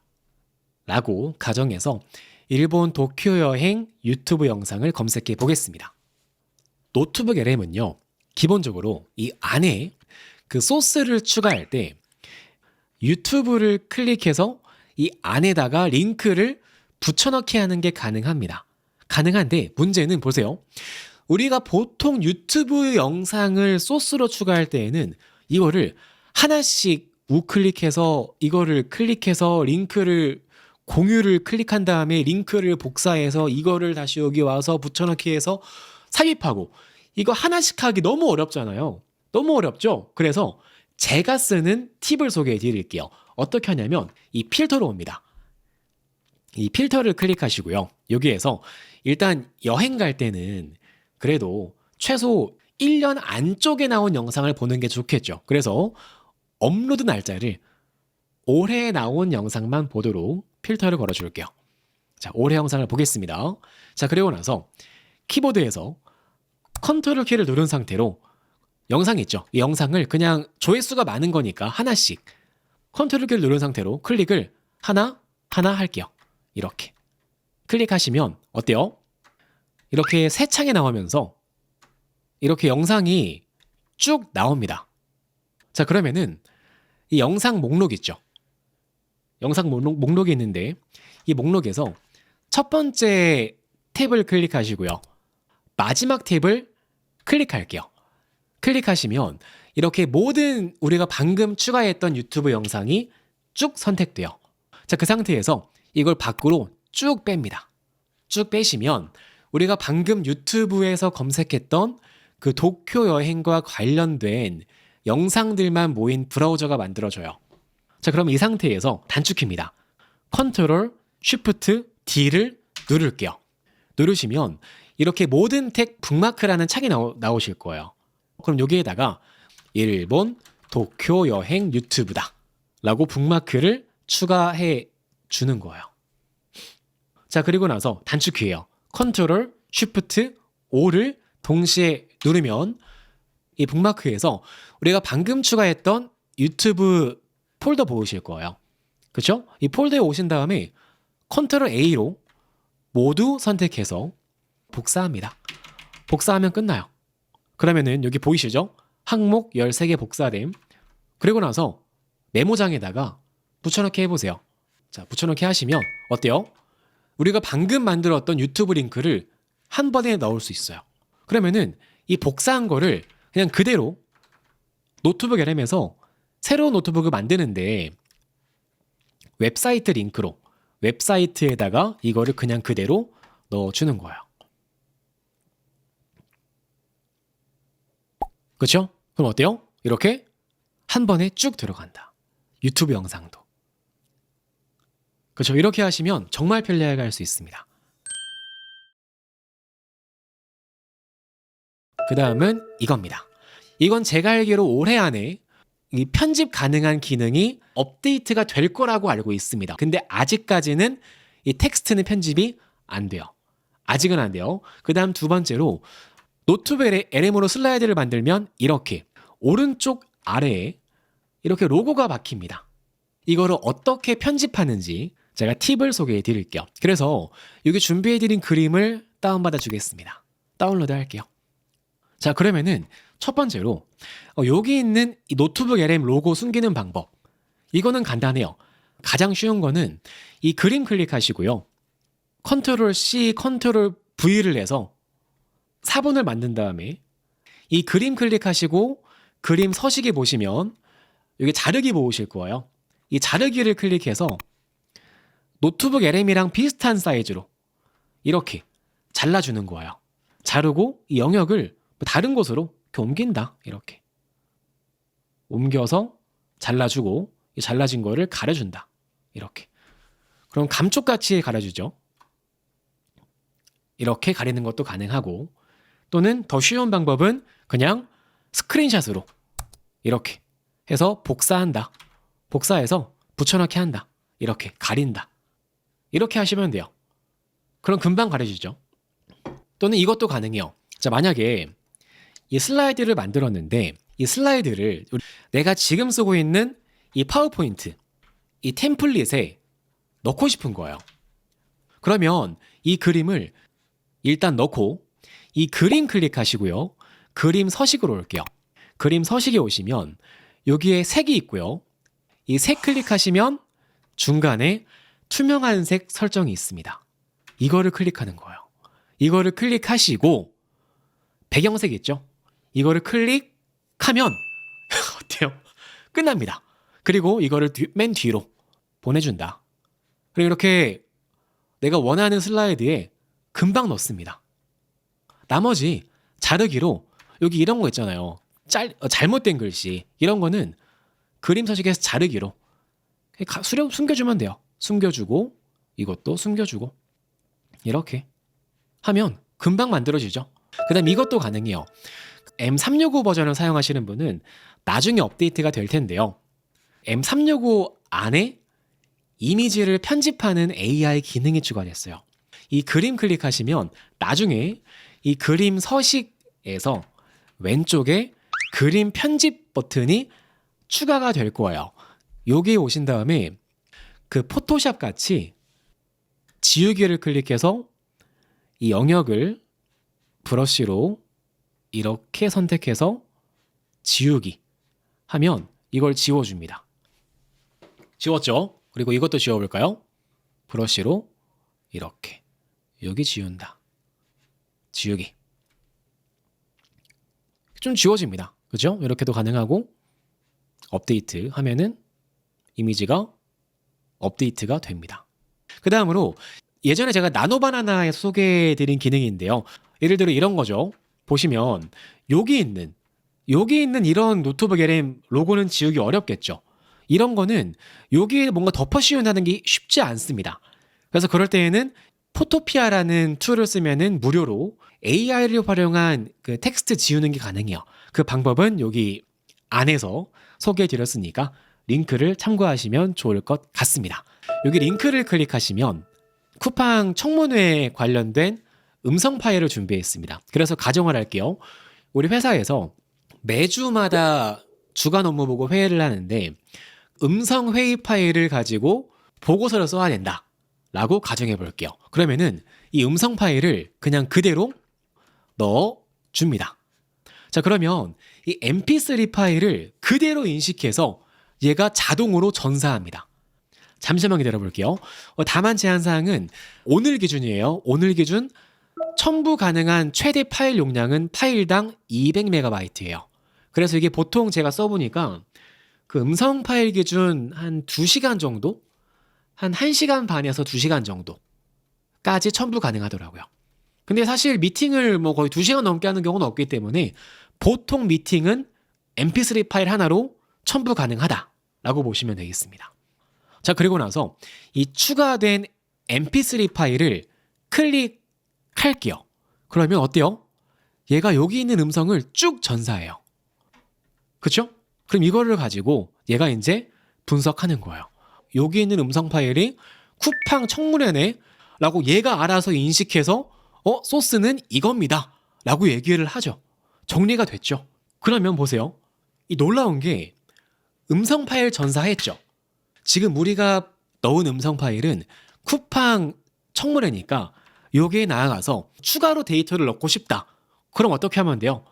라고 가정해서 일본 도쿄 여행 유튜브 영상을 검색해 보겠습니다. 노트북 LM은요, 기본적으로 이 안에 그 소스를 추가할 때 유튜브를 클릭해서 이 안에다가 링크를 붙여넣기 하는 게 가능합니다. 가능한데 문제는 보세요. 우리가 보통 유튜브 영상을 소스로 추가할 때에는 이거를 하나씩 우클릭해서 이거를 클릭해서 링크를 공유를 클릭한 다음에 링크를 복사해서 이거를 다시 여기 와서 붙여넣기 해서 삽입하고 이거 하나씩 하기 너무 어렵잖아요. 너무 어렵죠? 그래서 제가 쓰는 팁을 소개해 드릴게요. 어떻게 하냐면 이 필터로 옵니다. 이 필터를 클릭하시고요. 여기에서 일단 여행 갈 때는 그래도 최소 1년 안쪽에 나온 영상을 보는 게 좋겠죠. 그래서 업로드 날짜를 올해 나온 영상만 보도록 필터를 걸어줄게요. 자, 올해 영상을 보겠습니다. 자, 그리고 나서 키보드에서 컨트롤 키를 누른 상태로 영상이 있죠. 이 영상을 그냥 조회수가 많은 거니까 하나씩 컨트롤 키를 누른 상태로 클릭을 하나 할게요. 이렇게 클릭하시면 어때요? 이렇게 새 창에 나오면서 이렇게 영상이 쭉 나옵니다. 자, 그러면은 이 영상 목록 있죠. 영상 목록이 있는데 이 목록에서 첫 번째 탭을 클릭하시고요. 마지막 탭을 클릭할게요. 클릭하시면 이렇게 모든 우리가 방금 추가했던 유튜브 영상이 쭉 선택돼요. 자, 그 상태에서 이걸 밖으로 쭉 뺍니다. 쭉 빼시면 우리가 방금 유튜브에서 검색했던 그 도쿄 여행과 관련된 영상들만 모인 브라우저가 만들어져요. 자, 그럼 이 상태에서 단축키입니다. 컨트롤 쉬프트 D를 누를게요. 누르시면 이렇게 모든 텍 북마크라는 창이 나오실 거예요. 그럼 여기에다가 일본 도쿄 여행 유튜브다 라고 북마크를 추가해 주는 거예요. 자, 그리고 나서 단축키예요. 컨트롤 쉬프트 O를 동시에 누르면 이 북마크에서 우리가 방금 추가했던 유튜브 폴더 보이실 거예요. 그쵸? 이 폴더에 오신 다음에 컨트롤 A로 모두 선택해서 복사합니다. 복사하면 끝나요. 그러면은 여기 보이시죠? 항목 13개 복사됨. 그리고 나서 메모장에다가 붙여넣기 해보세요. 자, 붙여넣기 하시면 어때요? 우리가 방금 만들었던 유튜브 링크를 한 번에 넣을 수 있어요. 그러면은 이 복사한 거를 그냥 그대로 노트북 LM에서 새로운 노트북을 만드는데 웹사이트 링크로 웹사이트에다가 이거를 그냥 그대로 넣어주는 거예요. 그렇죠? 그럼 어때요? 이렇게 한 번에 쭉 들어간다. 유튜브 영상도. 그렇죠? 이렇게 하시면 정말 편리하게 할 수 있습니다. 그 다음은 이겁니다. 이건 제가 알기로 올해 안에 이 편집 가능한 기능이 업데이트가 될 거라고 알고 있습니다. 근데 아직까지는 이 텍스트는 편집이 안 돼요. 아직은 안 돼요. 그 다음 두 번째로 노트북 LM으로 슬라이드를 만들면 이렇게 오른쪽 아래에 이렇게 로고가 박힙니다. 이거를 어떻게 편집하는지 제가 팁을 소개해 드릴게요. 그래서 여기 준비해 드린 그림을 다운받아 주겠습니다. 다운로드 할게요. 자, 그러면은 첫 번째로 여기 있는 이 노트북 LM 로고 숨기는 방법. 이거는 간단해요. 가장 쉬운 거는 이 그림 클릭하시고요. 컨트롤 C, 컨트롤 V를 해서 사본을 만든 다음에 이 그림 클릭하시고 그림 서식에 보시면 여기 자르기 보이실 거예요. 이 자르기를 클릭해서 노트북 LM이랑 비슷한 사이즈로 이렇게 잘라주는 거예요. 자르고 이 영역을 다른 곳으로 이렇게 옮긴다. 이렇게 옮겨서 잘라주고 이 잘라진 거를 가려준다. 이렇게. 그럼 감쪽같이 가려주죠. 이렇게 가리는 것도 가능하고 또는 더 쉬운 방법은 그냥 스크린샷으로 이렇게 해서 복사한다. 복사해서 붙여넣기 한다. 이렇게 가린다. 이렇게 하시면 돼요. 그럼 금방 가려지죠. 또는 이것도 가능해요. 자, 만약에 이 슬라이드를 만들었는데 이 슬라이드를 내가 지금 쓰고 있는 이 파워포인트, 이 템플릿에 넣고 싶은 거예요. 그러면 이 그림을 일단 넣고 이 그림 클릭하시고요. 그림 서식으로 올게요. 그림 서식에 오시면 여기에 색이 있고요. 이 색 클릭하시면 중간에 투명한 색 설정이 있습니다. 이거를 클릭하는 거예요. 이거를 클릭하시고 배경색 있죠? 이거를 클릭하면 어때요? 끝납니다. 그리고 이거를 맨 뒤로 보내준다. 그리고 이렇게 내가 원하는 슬라이드에 금방 넣습니다. 나머지 자르기로 여기 이런 거 있잖아요. 잘못된 글씨 이런 거는 그림 서식에서 자르기로 숨겨주면 돼요. 숨겨주고 이것도 숨겨주고 이렇게 하면 금방 만들어지죠. 그 다음 이것도 가능해요. M365 버전을 사용하시는 분은 나중에 업데이트가 될 텐데요. M365 안에 이미지를 편집하는 AI 기능이 추가됐어요. 이 그림 클릭하시면 나중에 이 그림 서식에서 왼쪽에 그림 편집 버튼이 추가가 될 거예요. 여기에 오신 다음에 그 포토샵 같이 지우개를 클릭해서 이 영역을 브러쉬로 이렇게 선택해서 지우기 하면 이걸 지워줍니다. 지웠죠? 그리고 이것도 지워볼까요? 브러쉬로 이렇게 여기 지운다. 지우기. 좀 지워집니다. 그죠? 이렇게도 가능하고 업데이트 하면은 이미지가 업데이트가 됩니다. 그 다음으로 예전에 제가 나노바나나에 소개해드린 기능인데요. 예를 들어 이런 거죠. 보시면 여기 있는 이런 노트북 LM 로고는 지우기 어렵겠죠. 이런 거는 여기에 뭔가 덮어 씌운다는 게 쉽지 않습니다. 그래서 그럴 때에는 포토피아라는 툴을 쓰면은 무료로 AI를 활용한 그 텍스트 지우는 게 가능해요. 그 방법은 여기 안에서 소개해 드렸으니까 링크를 참고하시면 좋을 것 같습니다. 여기 링크를 클릭하시면 쿠팡 청문회에 관련된 음성 파일을 준비했습니다. 그래서 가정을 할게요. 우리 회사에서 매주마다 주간 업무 보고 회의를 하는데 음성 회의 파일을 가지고 보고서를 써야 된다 라고 가정해 볼게요. 그러면은 이 음성 파일을 그냥 그대로 넣어 줍니다. 자, 그러면 이 mp3 파일을 그대로 인식해서 얘가 자동으로 전사합니다. 잠시만 기다려 볼게요. 다만 제한사항은 오늘 기준이에요. 오늘 기준 첨부 가능한 최대 파일 용량은 파일당 200MB예요. 그래서 이게 보통 제가 써보니까 그 음성 파일 기준 한 2시간 정도? 한 1시간 반에서 2시간 정도까지 첨부 가능하더라고요. 근데 사실 미팅을 뭐 거의 2시간 넘게 하는 경우는 없기 때문에 보통 미팅은 mp3 파일 하나로 첨부 가능하다라고 보시면 되겠습니다. 자, 그리고 나서 이 추가된 mp3 파일을 클릭할게요. 그러면 어때요? 얘가 여기 있는 음성을 쭉 전사해요. 그쵸? 그럼 이거를 가지고 얘가 이제 분석하는 거예요. 여기 있는 음성 파일이 쿠팡 청문회네 라고 얘가 알아서 인식해서 소스는 이겁니다 라고 얘기를 하죠. 정리가 됐죠. 그러면 보세요. 이 놀라운 게 음성 파일 전사했죠. 지금 우리가 넣은 음성 파일은 쿠팡 청문회니까 여기에 나아가서 추가로 데이터를 넣고 싶다. 그럼 어떻게 하면 돼요?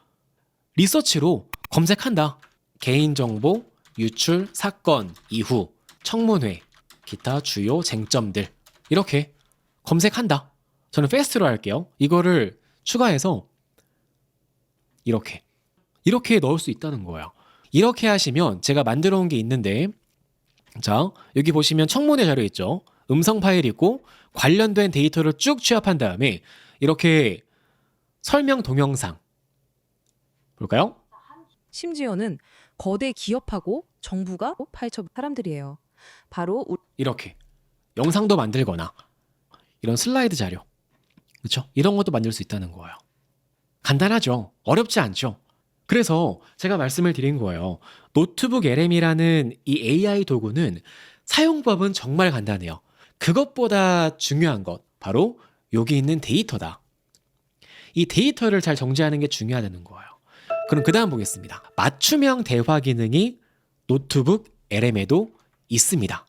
리서치로 검색한다. 개인정보, 유출, 사건, 이후, 청문회, 기타 주요 쟁점들 이렇게 검색한다. 저는 패스트로 할게요. 이거를 추가해서 이렇게 넣을 수 있다는 거예요. 이렇게 하시면 제가 만들어 온 게 있는데 자, 여기 보시면 청문회 자료 있죠. 음성 파일 있고 관련된 데이터를 쭉 취합한 다음에 이렇게 설명 동영상 볼까요? 심지어는 거대 기업하고 정부가 파헤쳐 사람들이에요. 바로 이렇게 영상도 만들거나 이런 슬라이드 자료 그렇죠? 이런 것도 만들 수 있다는 거예요. 간단하죠? 어렵지 않죠? 그래서 제가 말씀을 드린 거예요. 노트북 LM이라는 이 AI 도구는 사용법은 정말 간단해요. 그것보다 중요한 것 바로 여기 있는 데이터다. 이 데이터를 잘 정지하는 게 중요하다는 거예요. 그럼 그 다음 보겠습니다. 맞춤형 대화 기능이 노트북 LM에도 있습니다.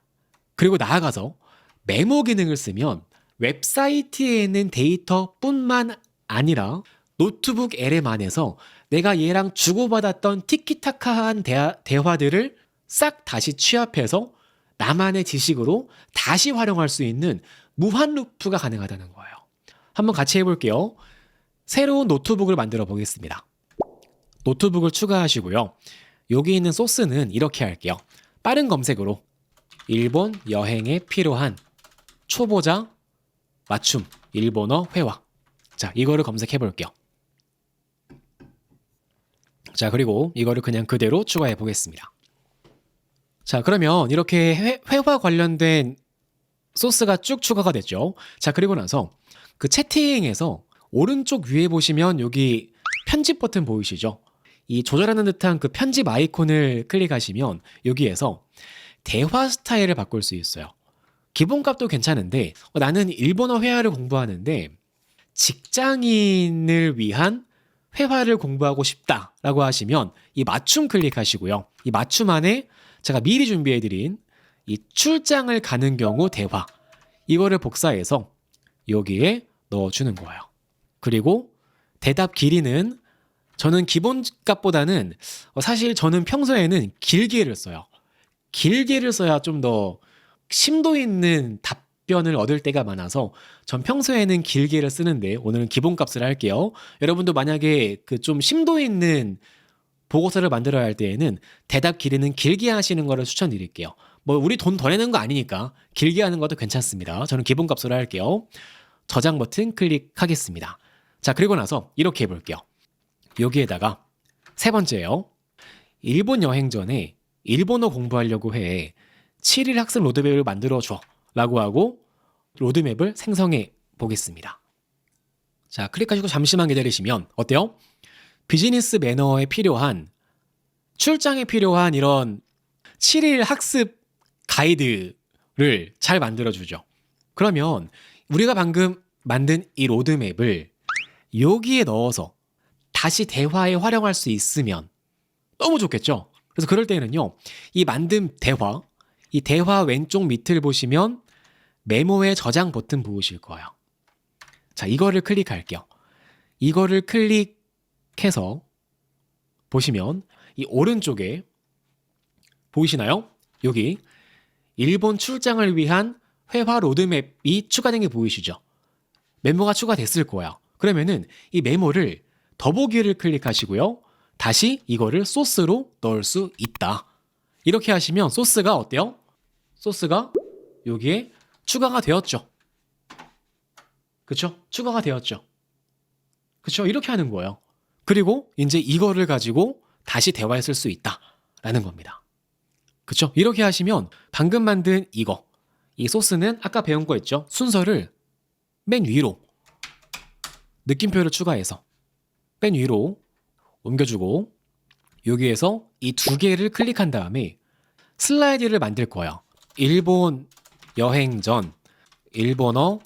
그리고 나아가서 메모 기능을 쓰면 웹사이트에 있는 데이터뿐만 아니라 노트북 LM 안에서 내가 얘랑 주고받았던 티키타카한 대화들을 싹 다시 취합해서 나만의 지식으로 다시 활용할 수 있는 무한 루프가 가능하다는 거예요. 한번 같이 해볼게요. 새로운 노트북을 만들어 보겠습니다. 노트북을 추가하시고요. 여기 있는 소스는 이렇게 할게요. 빠른 검색으로 일본 여행에 필요한 초보자 맞춤 일본어 회화. 자, 이거를 검색해 볼게요. 자, 그리고 이거를 그냥 그대로 추가해 보겠습니다. 자, 그러면 이렇게 회화 관련된 소스가 쭉 추가가 됐죠. 자, 그리고 나서 그 채팅에서 오른쪽 위에 보시면 여기 편집 버튼 보이시죠? 이 조절하는 듯한 그 편집 아이콘을 클릭하시면 여기에서 대화 스타일을 바꿀 수 있어요. 기본값도 괜찮은데 나는 일본어 회화를 공부하는데 직장인을 위한 회화를 공부하고 싶다라고 하시면 이 맞춤 클릭하시고요. 이 맞춤 안에 제가 미리 준비해드린 이 출장을 가는 경우 대화 이거를 복사해서 여기에 넣어주는 거예요. 그리고 대답 길이는 저는 기본값보다는 사실 저는 평소에는 길게를 써요. 길게를 써야 좀 더 심도 있는 답변을 얻을 때가 많아서 전 평소에는 길게를 쓰는데 오늘은 기본값을 할게요. 여러분도 만약에 그 좀 심도 있는 보고서를 만들어야 할 때에는 대답 길이는 길게 하시는 거를 추천드릴게요. 뭐 우리 돈 더 내는 거 아니니까 길게 하는 것도 괜찮습니다. 저는 기본값으로 할게요. 저장 버튼 클릭하겠습니다. 자, 그리고 나서 이렇게 해볼게요. 여기에다가 세 번째요. 일본 여행 전에 일본어 공부하려고 해. 7일 학습 로드맵을 만들어줘 라고 하고 로드맵을 생성해 보겠습니다. 자, 클릭하시고 잠시만 기다리시면 어때요? 비즈니스 매너에 필요한 출장에 필요한 이런 7일 학습 가이드를 잘 만들어주죠. 그러면 우리가 방금 만든 이 로드맵을 여기에 넣어서 다시 대화에 활용할 수 있으면 너무 좋겠죠? 그래서 그럴 때는요, 이 만든 대화, 이 대화 왼쪽 밑을 보시면 메모의 저장 버튼 보이실 거예요. 자, 이거를 클릭할게요. 이거를 클릭해서 보시면 이 오른쪽에 보이시나요? 여기 일본 출장을 위한 회화 로드맵이 추가된 게 보이시죠? 메모가 추가됐을 거야. 그러면은 이 메모를 더보기를 클릭하시고요. 다시 이거를 소스로 넣을 수 있다. 이렇게 하시면 소스가 어때요? 소스가 여기에 추가가 되었죠. 그쵸? 추가가 되었죠. 그쵸? 이렇게 하는 거예요. 그리고 이제 이거를 가지고 다시 대화에 쓸 수 있다라는 겁니다. 그쵸? 이렇게 하시면 방금 만든 이거, 이 소스는 아까 배운 거 있죠? 순서를 맨 위로 느낌표를 추가해서 맨 위로 옮겨주고 여기에서 이 두 개를 클릭한 다음에 슬라이드를 만들 거예요. 일본 여행 전 일본어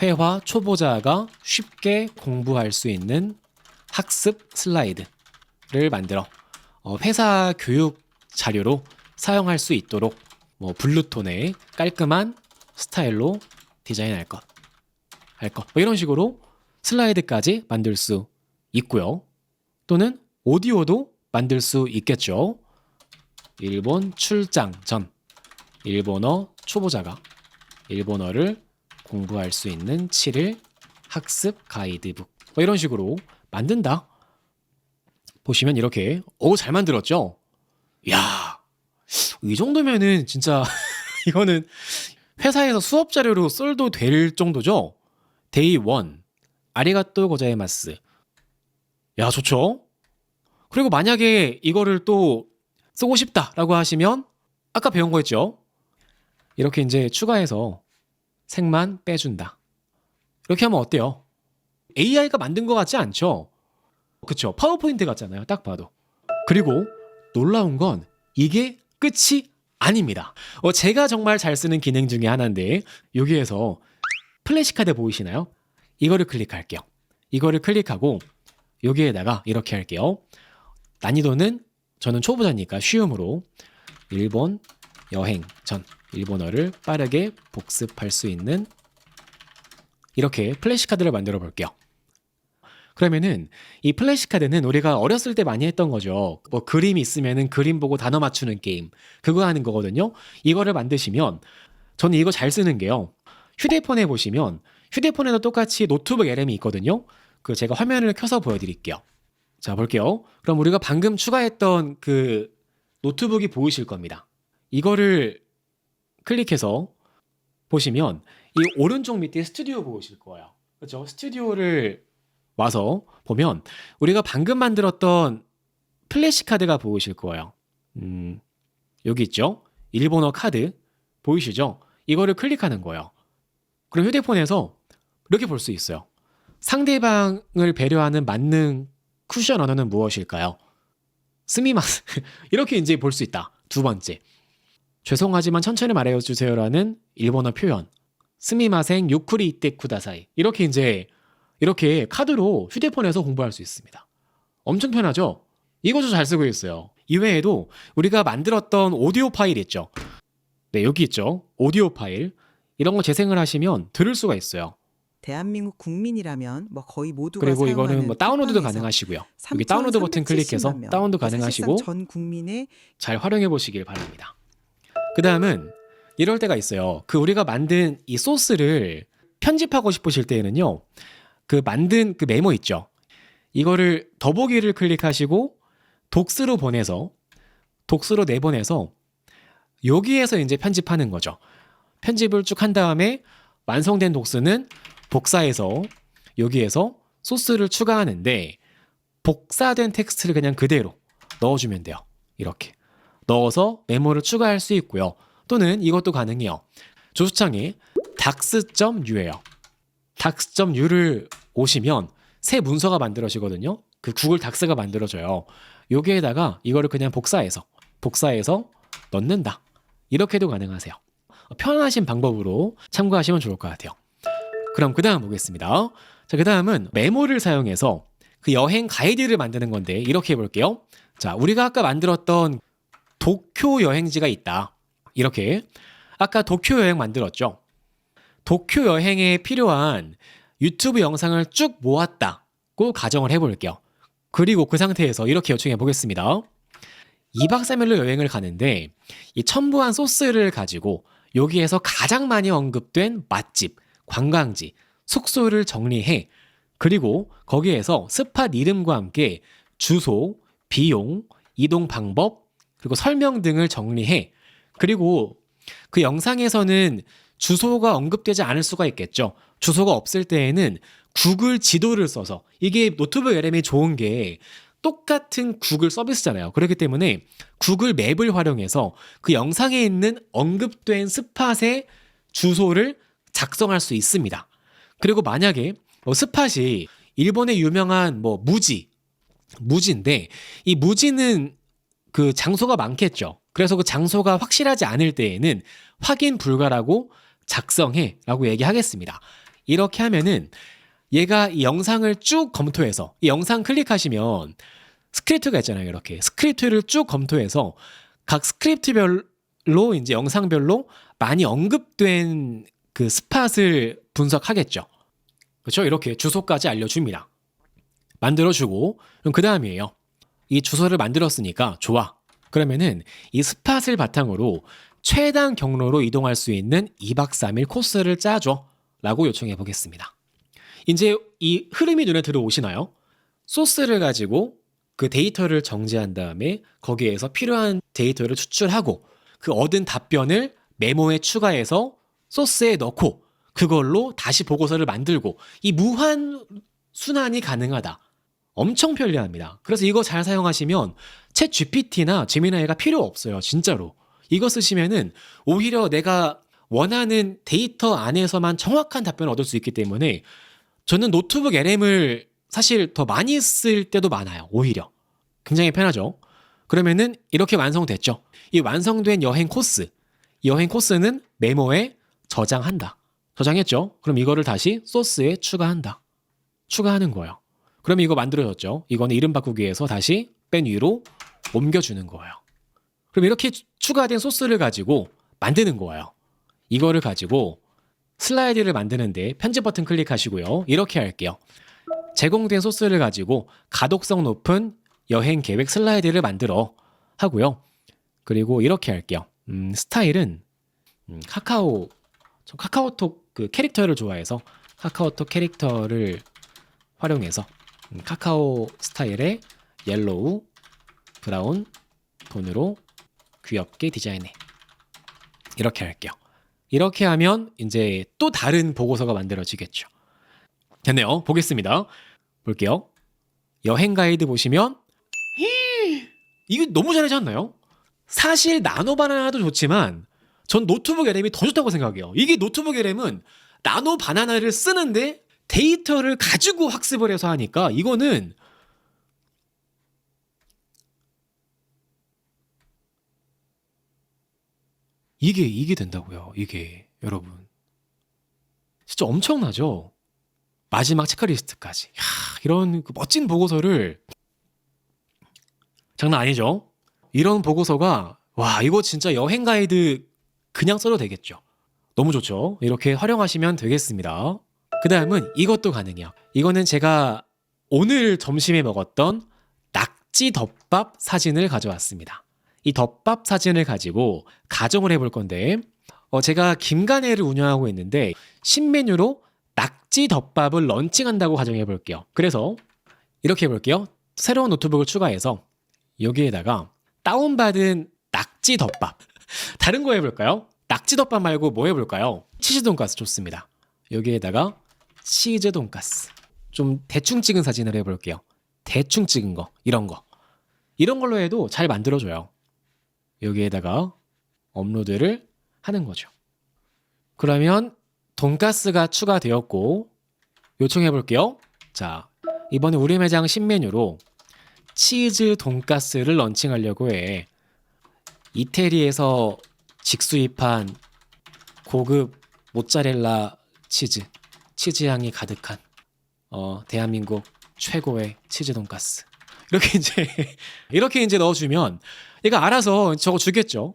회화 초보자가 쉽게 공부할 수 있는 학습 슬라이드를 만들어 회사 교육 자료로 사용할 수 있도록 블루톤의 깔끔한 스타일로 디자인할 것, 이런 식으로 슬라이드까지 만들 수 있고요. 또는 오디오도 만들 수 있겠죠. 일본 출장 전 일본어 초보자가 일본어를 공부할 수 있는 7일 학습 가이드북, 이런 식으로 만든다. 보시면 이렇게 잘 만들었죠? 야, 이 정도면은 진짜 이거는 회사에서 수업 자료로 써도 될 정도죠? 데이 1 아리가또 고자이마스. 야, 좋죠? 그리고 만약에 이거를 또 쓰고 싶다라고 하시면 아까 배운 거 있죠? 이렇게 이제 추가해서 색만 빼준다. 이렇게 하면 어때요? AI가 만든 것 같지 않죠? 그쵸? 파워포인트 같잖아요. 딱 봐도. 그리고 놀라운 건 이게 끝이 아닙니다. 제가 정말 잘 쓰는 기능 중에 하나인데 여기에서 플래시카드 보이시나요? 이거를 클릭할게요. 이거를 클릭하고 여기에다가 이렇게 할게요. 난이도는 저는 초보자니까 쉬움으로 일본 여행 전 일본어를 빠르게 복습할 수 있는 이렇게 플래시카드를 만들어 볼게요. 그러면은 이 플래시카드는 우리가 어렸을 때 많이 했던 거죠. 그림 있으면은 그림 보고 단어 맞추는 게임, 그거 하는 거거든요. 이거를 만드시면 저는 이거 잘 쓰는 게요. 휴대폰에 보시면 휴대폰에도 똑같이 노트북 LM이 있거든요. 그 제가 화면을 켜서 보여드릴게요. 자, 볼게요. 그럼 우리가 방금 추가했던 그 노트북이 보이실 겁니다. 이거를 클릭해서 보시면 이 오른쪽 밑에 스튜디오 보이실 거예요. 그렇죠? 스튜디오를 와서 보면 우리가 방금 만들었던 플래시카드가 보이실 거예요. 여기 있죠? 일본어 카드 보이시죠? 이거를 클릭하는 거예요. 그럼 휴대폰에서 이렇게 볼 수 있어요. 상대방을 배려하는 만능 쿠션 언어는 무엇일까요? 스미마스. 이렇게 이제 볼 수 있다. 두 번째. 죄송하지만 천천히 말해주세요라는 일본어 표현. 스미마생 유쿠리 이때 쿠다사이. 이렇게 이제 이렇게 카드로 휴대폰에서 공부할 수 있습니다. 엄청 편하죠? 이것도 잘 쓰고 있어요. 이외에도 우리가 만들었던 오디오 파일 있죠? 네, 여기 있죠? 오디오 파일. 이런 거 재생을 하시면 들을 수가 있어요. 대한민국 국민이라면 거의 모두가 그리고 사용하는 이거는 다운로드도 팟빵에서 가능하시고요. 여기 다운로드 버튼 클릭해서 3,370만 명, 다운도 사실상 가능하시고 전 국민의 잘 활용해 보시길 바랍니다. 그 다음은 이럴 때가 있어요. 우리가 만든 이 소스를 편집하고 싶으실 때에는요. 만든 메모 있죠. 이거를 더보기를 클릭하시고 독스로 내보내서 여기에서 이제 편집하는 거죠. 편집을 쭉 한 다음에 완성된 독스는 복사해서 여기에서 소스를 추가하는데 복사된 텍스트를 그냥 그대로 넣어주면 돼요. 이렇게 넣어서 메모를 추가할 수 있고요. 또는 이것도 가능해요. 조수창에 dax.u예요. dax.u를 오시면 새 문서가 만들어지거든요. 구글 닥스가 만들어져요. 여기에다가 이거를 그냥 복사해서 넣는다. 이렇게도 가능하세요. 편하신 방법으로 참고하시면 좋을 것 같아요. 그럼 그 다음 보겠습니다. 자, 그 다음은 메모를 사용해서 여행 가이드를 만드는 건데 이렇게 해볼게요. 자, 우리가 아까 만들었던 도쿄 여행지가 있다. 이렇게 아까 도쿄 여행 만들었죠. 도쿄 여행에 필요한 유튜브 영상을 쭉 모았다고 가정을 해볼게요. 그리고 그 상태에서 이렇게 요청해 보겠습니다. 2박 3일로 여행을 가는데 이 첨부한 소스를 가지고 여기에서 가장 많이 언급된 맛집, 관광지, 숙소를 정리해 그리고 거기에서 스팟 이름과 함께 주소, 비용, 이동 방법, 그리고 설명 등을 정리해 그리고 그 영상에서는 주소가 언급되지 않을 수가 있겠죠. 주소가 없을 때에는 구글 지도를 써서 이게 노트북 LM이 좋은 게 똑같은 구글 서비스잖아요. 그렇기 때문에 구글 맵을 활용해서 그 영상에 있는 언급된 스팟의 주소를 작성할 수 있습니다. 그리고 만약에 스팟이 일본의 유명한 무지인데 이 무지는 그 장소가 많겠죠. 그래서 그 장소가 확실하지 않을 때에는 확인 불가라고 작성해 라고 얘기하겠습니다. 이렇게 하면은 얘가 이 영상을 쭉 검토해서 이 영상 클릭하시면 스크립트가 있잖아요. 이렇게 스크립트를 쭉 검토해서 각 스크립트별로 이제 영상별로 많이 언급된 그 스팟을 분석하겠죠. 그렇죠? 이렇게 주소까지 알려줍니다. 만들어주고 그럼 그 다음이에요. 이 주소를 만들었으니까 좋아. 그러면은 이 스팟을 바탕으로 최단 경로로 이동할 수 있는 2박 3일 코스를 짜줘 라고 요청해 보겠습니다. 이제 이 흐름이 눈에 들어오시나요? 소스를 가지고 그 데이터를 정지한 다음에 거기에서 필요한 데이터를 추출하고 그 얻은 답변을 메모에 추가해서 소스에 넣고 그걸로 다시 보고서를 만들고 이 무한 순환이 가능하다. 엄청 편리합니다. 그래서 이거 잘 사용하시면 챗 GPT나 제미나이가 필요 없어요. 진짜로. 이거 쓰시면은 오히려 내가 원하는 데이터 안에서만 정확한 답변을 얻을 수 있기 때문에 저는 노트북 LM을 사실 더 많이 쓸 때도 많아요. 오히려. 굉장히 편하죠. 그러면은 이렇게 완성됐죠. 이 완성된 여행 코스는 메모에 저장한다. 저장했죠. 그럼 이거를 다시 소스에 추가하는 거예요. 그럼 이거 만들어졌죠. 이거는 이름 바꾸기 위해서 다시 맨 위로 옮겨주는 거예요. 그럼 이렇게 추가된 소스를 가지고 만드는 거예요. 이거를 가지고 슬라이드를 만드는데 편집 버튼 클릭하시고요. 이렇게 할게요. 제공된 소스를 가지고 가독성 높은 여행 계획 슬라이드를 만들어 하고요. 그리고 이렇게 할게요. 스타일은 카카오톡 그 캐릭터를 좋아해서 카카오톡 캐릭터를 활용해서 카카오 스타일의 옐로우, 브라운 톤으로 귀엽게 디자인해. 이렇게 할게요. 이렇게 하면 이제 또 다른 보고서가 만들어지겠죠. 됐네요. 보겠습니다. 볼게요. 여행 가이드 보시면 이거 너무 잘하지 않나요? 사실 나노 바나나도 좋지만 전 노트북 LM이 더 좋다고 생각해요. 이게 노트북 LM은 나노 바나나를 쓰는데 데이터를 가지고 학습을 해서 하니까 이거는 이게 된다고요. 이게 여러분 진짜 엄청나죠. 마지막 체크리스트까지. 이런 그 멋진 보고서를 장난 아니죠. 이런 보고서가 와 이거 진짜 여행 가이드 그냥 써도 되겠죠. 너무 좋죠. 이렇게 활용하시면 되겠습니다. 그 다음은 이것도 가능해요. 이거는 제가 오늘 점심에 먹었던 낙지 덮밥 사진을 가져왔습니다. 이 덮밥 사진을 가지고 가정을 해볼 건데 제가 김간혜를 운영하고 있는데 신메뉴로 낙지 덮밥을 런칭한다고 가정해 볼게요. 그래서 이렇게 해볼게요. 새로운 노트북을 추가해서 여기에다가 다운받은 낙지 덮밥 다른 거 해볼까요? 낙지 덮밥 말고 뭐 해볼까요? 치즈 돈가스 좋습니다. 여기에다가 치즈 돈가스 좀 대충 찍은 사진을 해볼게요. 대충 찍은 거 이런 걸로 해도 잘 만들어줘요. 여기에다가 업로드를 하는 거죠. 그러면 돈가스가 추가되었고 요청해 볼게요. 자, 이번에 우리 매장 신메뉴로 치즈 돈가스를 런칭하려고 해. 이태리에서 직수입한 고급 모짜렐라 치즈 향이 가득한 대한민국 최고의 치즈 돈가스. 이렇게 이제 넣어주면 얘가 알아서 적어 주겠죠.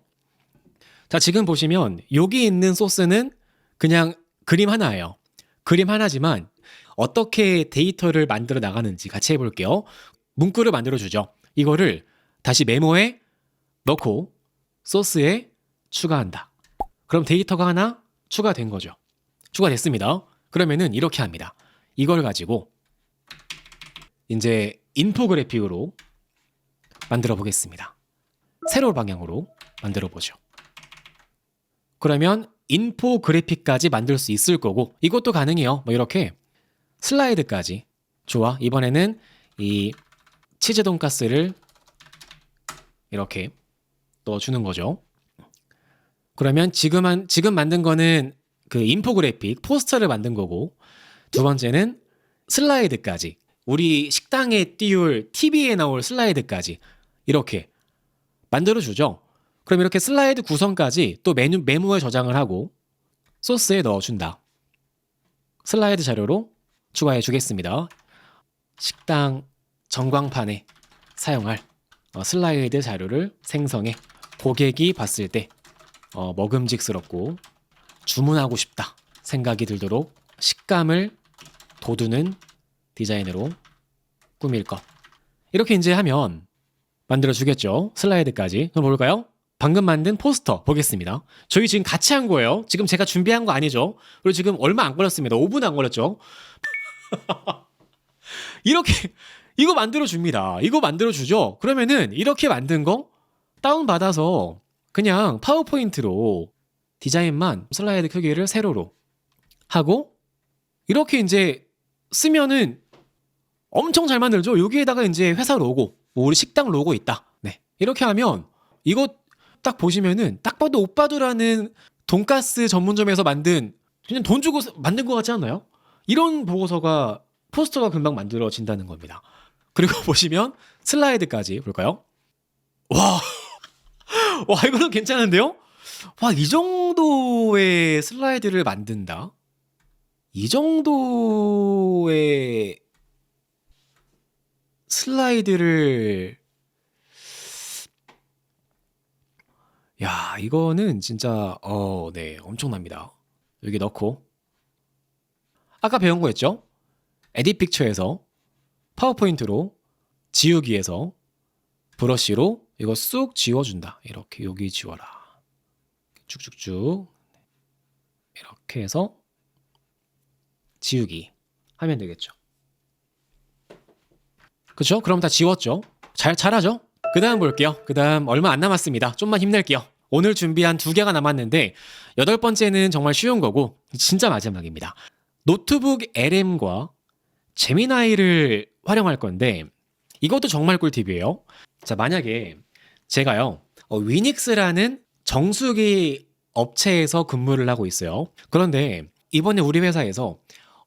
자, 지금 보시면 여기 있는 소스는 그냥 그림 하나예요. 그림 하나지만 어떻게 데이터를 만들어 나가는지 같이 해볼게요. 문구를 만들어 주죠. 이거를 다시 메모에 넣고 소스에 추가한다. 그럼 데이터가 하나 추가된 거죠. 추가됐습니다. 그러면은 이렇게 합니다. 이걸 가지고 이제 인포그래픽으로 만들어 보겠습니다. 세로 방향으로 만들어 보죠. 그러면 인포그래픽까지 만들 수 있을 거고 이것도 가능해요. 뭐 이렇게 슬라이드까지. 좋아. 이번에는 이 치즈 돈가스를 이렇게 넣어주는 거죠. 그러면 지금 만든 거는 그 인포그래픽 포스터를 만든 거고 두 번째는 슬라이드까지 우리 식당에 띄울 TV에 나올 슬라이드까지 이렇게 만들어주죠. 그럼 이렇게 슬라이드 구성까지 또 메모에 저장을 하고 소스에 넣어준다. 슬라이드 자료로 추가해 주겠습니다. 식당 전광판에 사용할 슬라이드 자료를 생성해 고객이 봤을 때 먹음직스럽고 주문하고 싶다 생각이 들도록 식감을 돋우는 디자인으로 꾸밀 것. 이렇게 이제 하면 만들어주겠죠. 슬라이드까지. 그럼 볼까요? 방금 만든 포스터 보겠습니다. 저희 지금 같이 한 거예요. 지금 제가 준비한 거 아니죠. 그리고 지금 얼마 안 걸렸습니다. 5분 안 걸렸죠. 이렇게 이거 만들어줍니다. 이거 만들어주죠. 그러면은 이렇게 만든 거 다운받아서 그냥 파워포인트로 디자인만 슬라이드 크기를 세로로 하고 이렇게 이제 쓰면은 엄청 잘 만들죠. 여기에다가 이제 회사 로고, 뭐 우리 식당 로고 있다. 네. 이렇게 하면 이거 딱 보시면은 딱 봐도 오빠도라는 돈가스 전문점에서 만든 그냥 돈 주고 만든 것 같지 않나요? 이런 보고서가 포스터가 금방 만들어진다는 겁니다. 그리고 보시면 슬라이드까지 볼까요? 와, 와 이거는 괜찮은데요? 와, 이 정도의 슬라이드를 만든다. 이 정도의 슬라이드를 야, 이거는 진짜 네, 엄청납니다. 여기 넣고 아까 배운 거였죠? 에딧 픽처에서 파워포인트로 지우기에서 브러쉬로 이거 쑥 지워준다. 이렇게 여기 지워라. 쭉쭉쭉 이렇게 해서 지우기 하면 되겠죠. 그쵸? 그럼 다 지웠죠? 잘하죠? 그 다음 볼게요. 그 다음 얼마 안 남았습니다. 좀만 힘낼게요. 오늘 준비한 2개가 남았는데 8번째는 정말 쉬운 거고 진짜 마지막입니다. 노트북 LM과 제미나이를 활용할 건데 이것도 정말 꿀팁이에요. 자, 만약에 제가요 위닉스라는 정수기 업체에서 근무를 하고 있어요. 그런데 이번에 우리 회사에서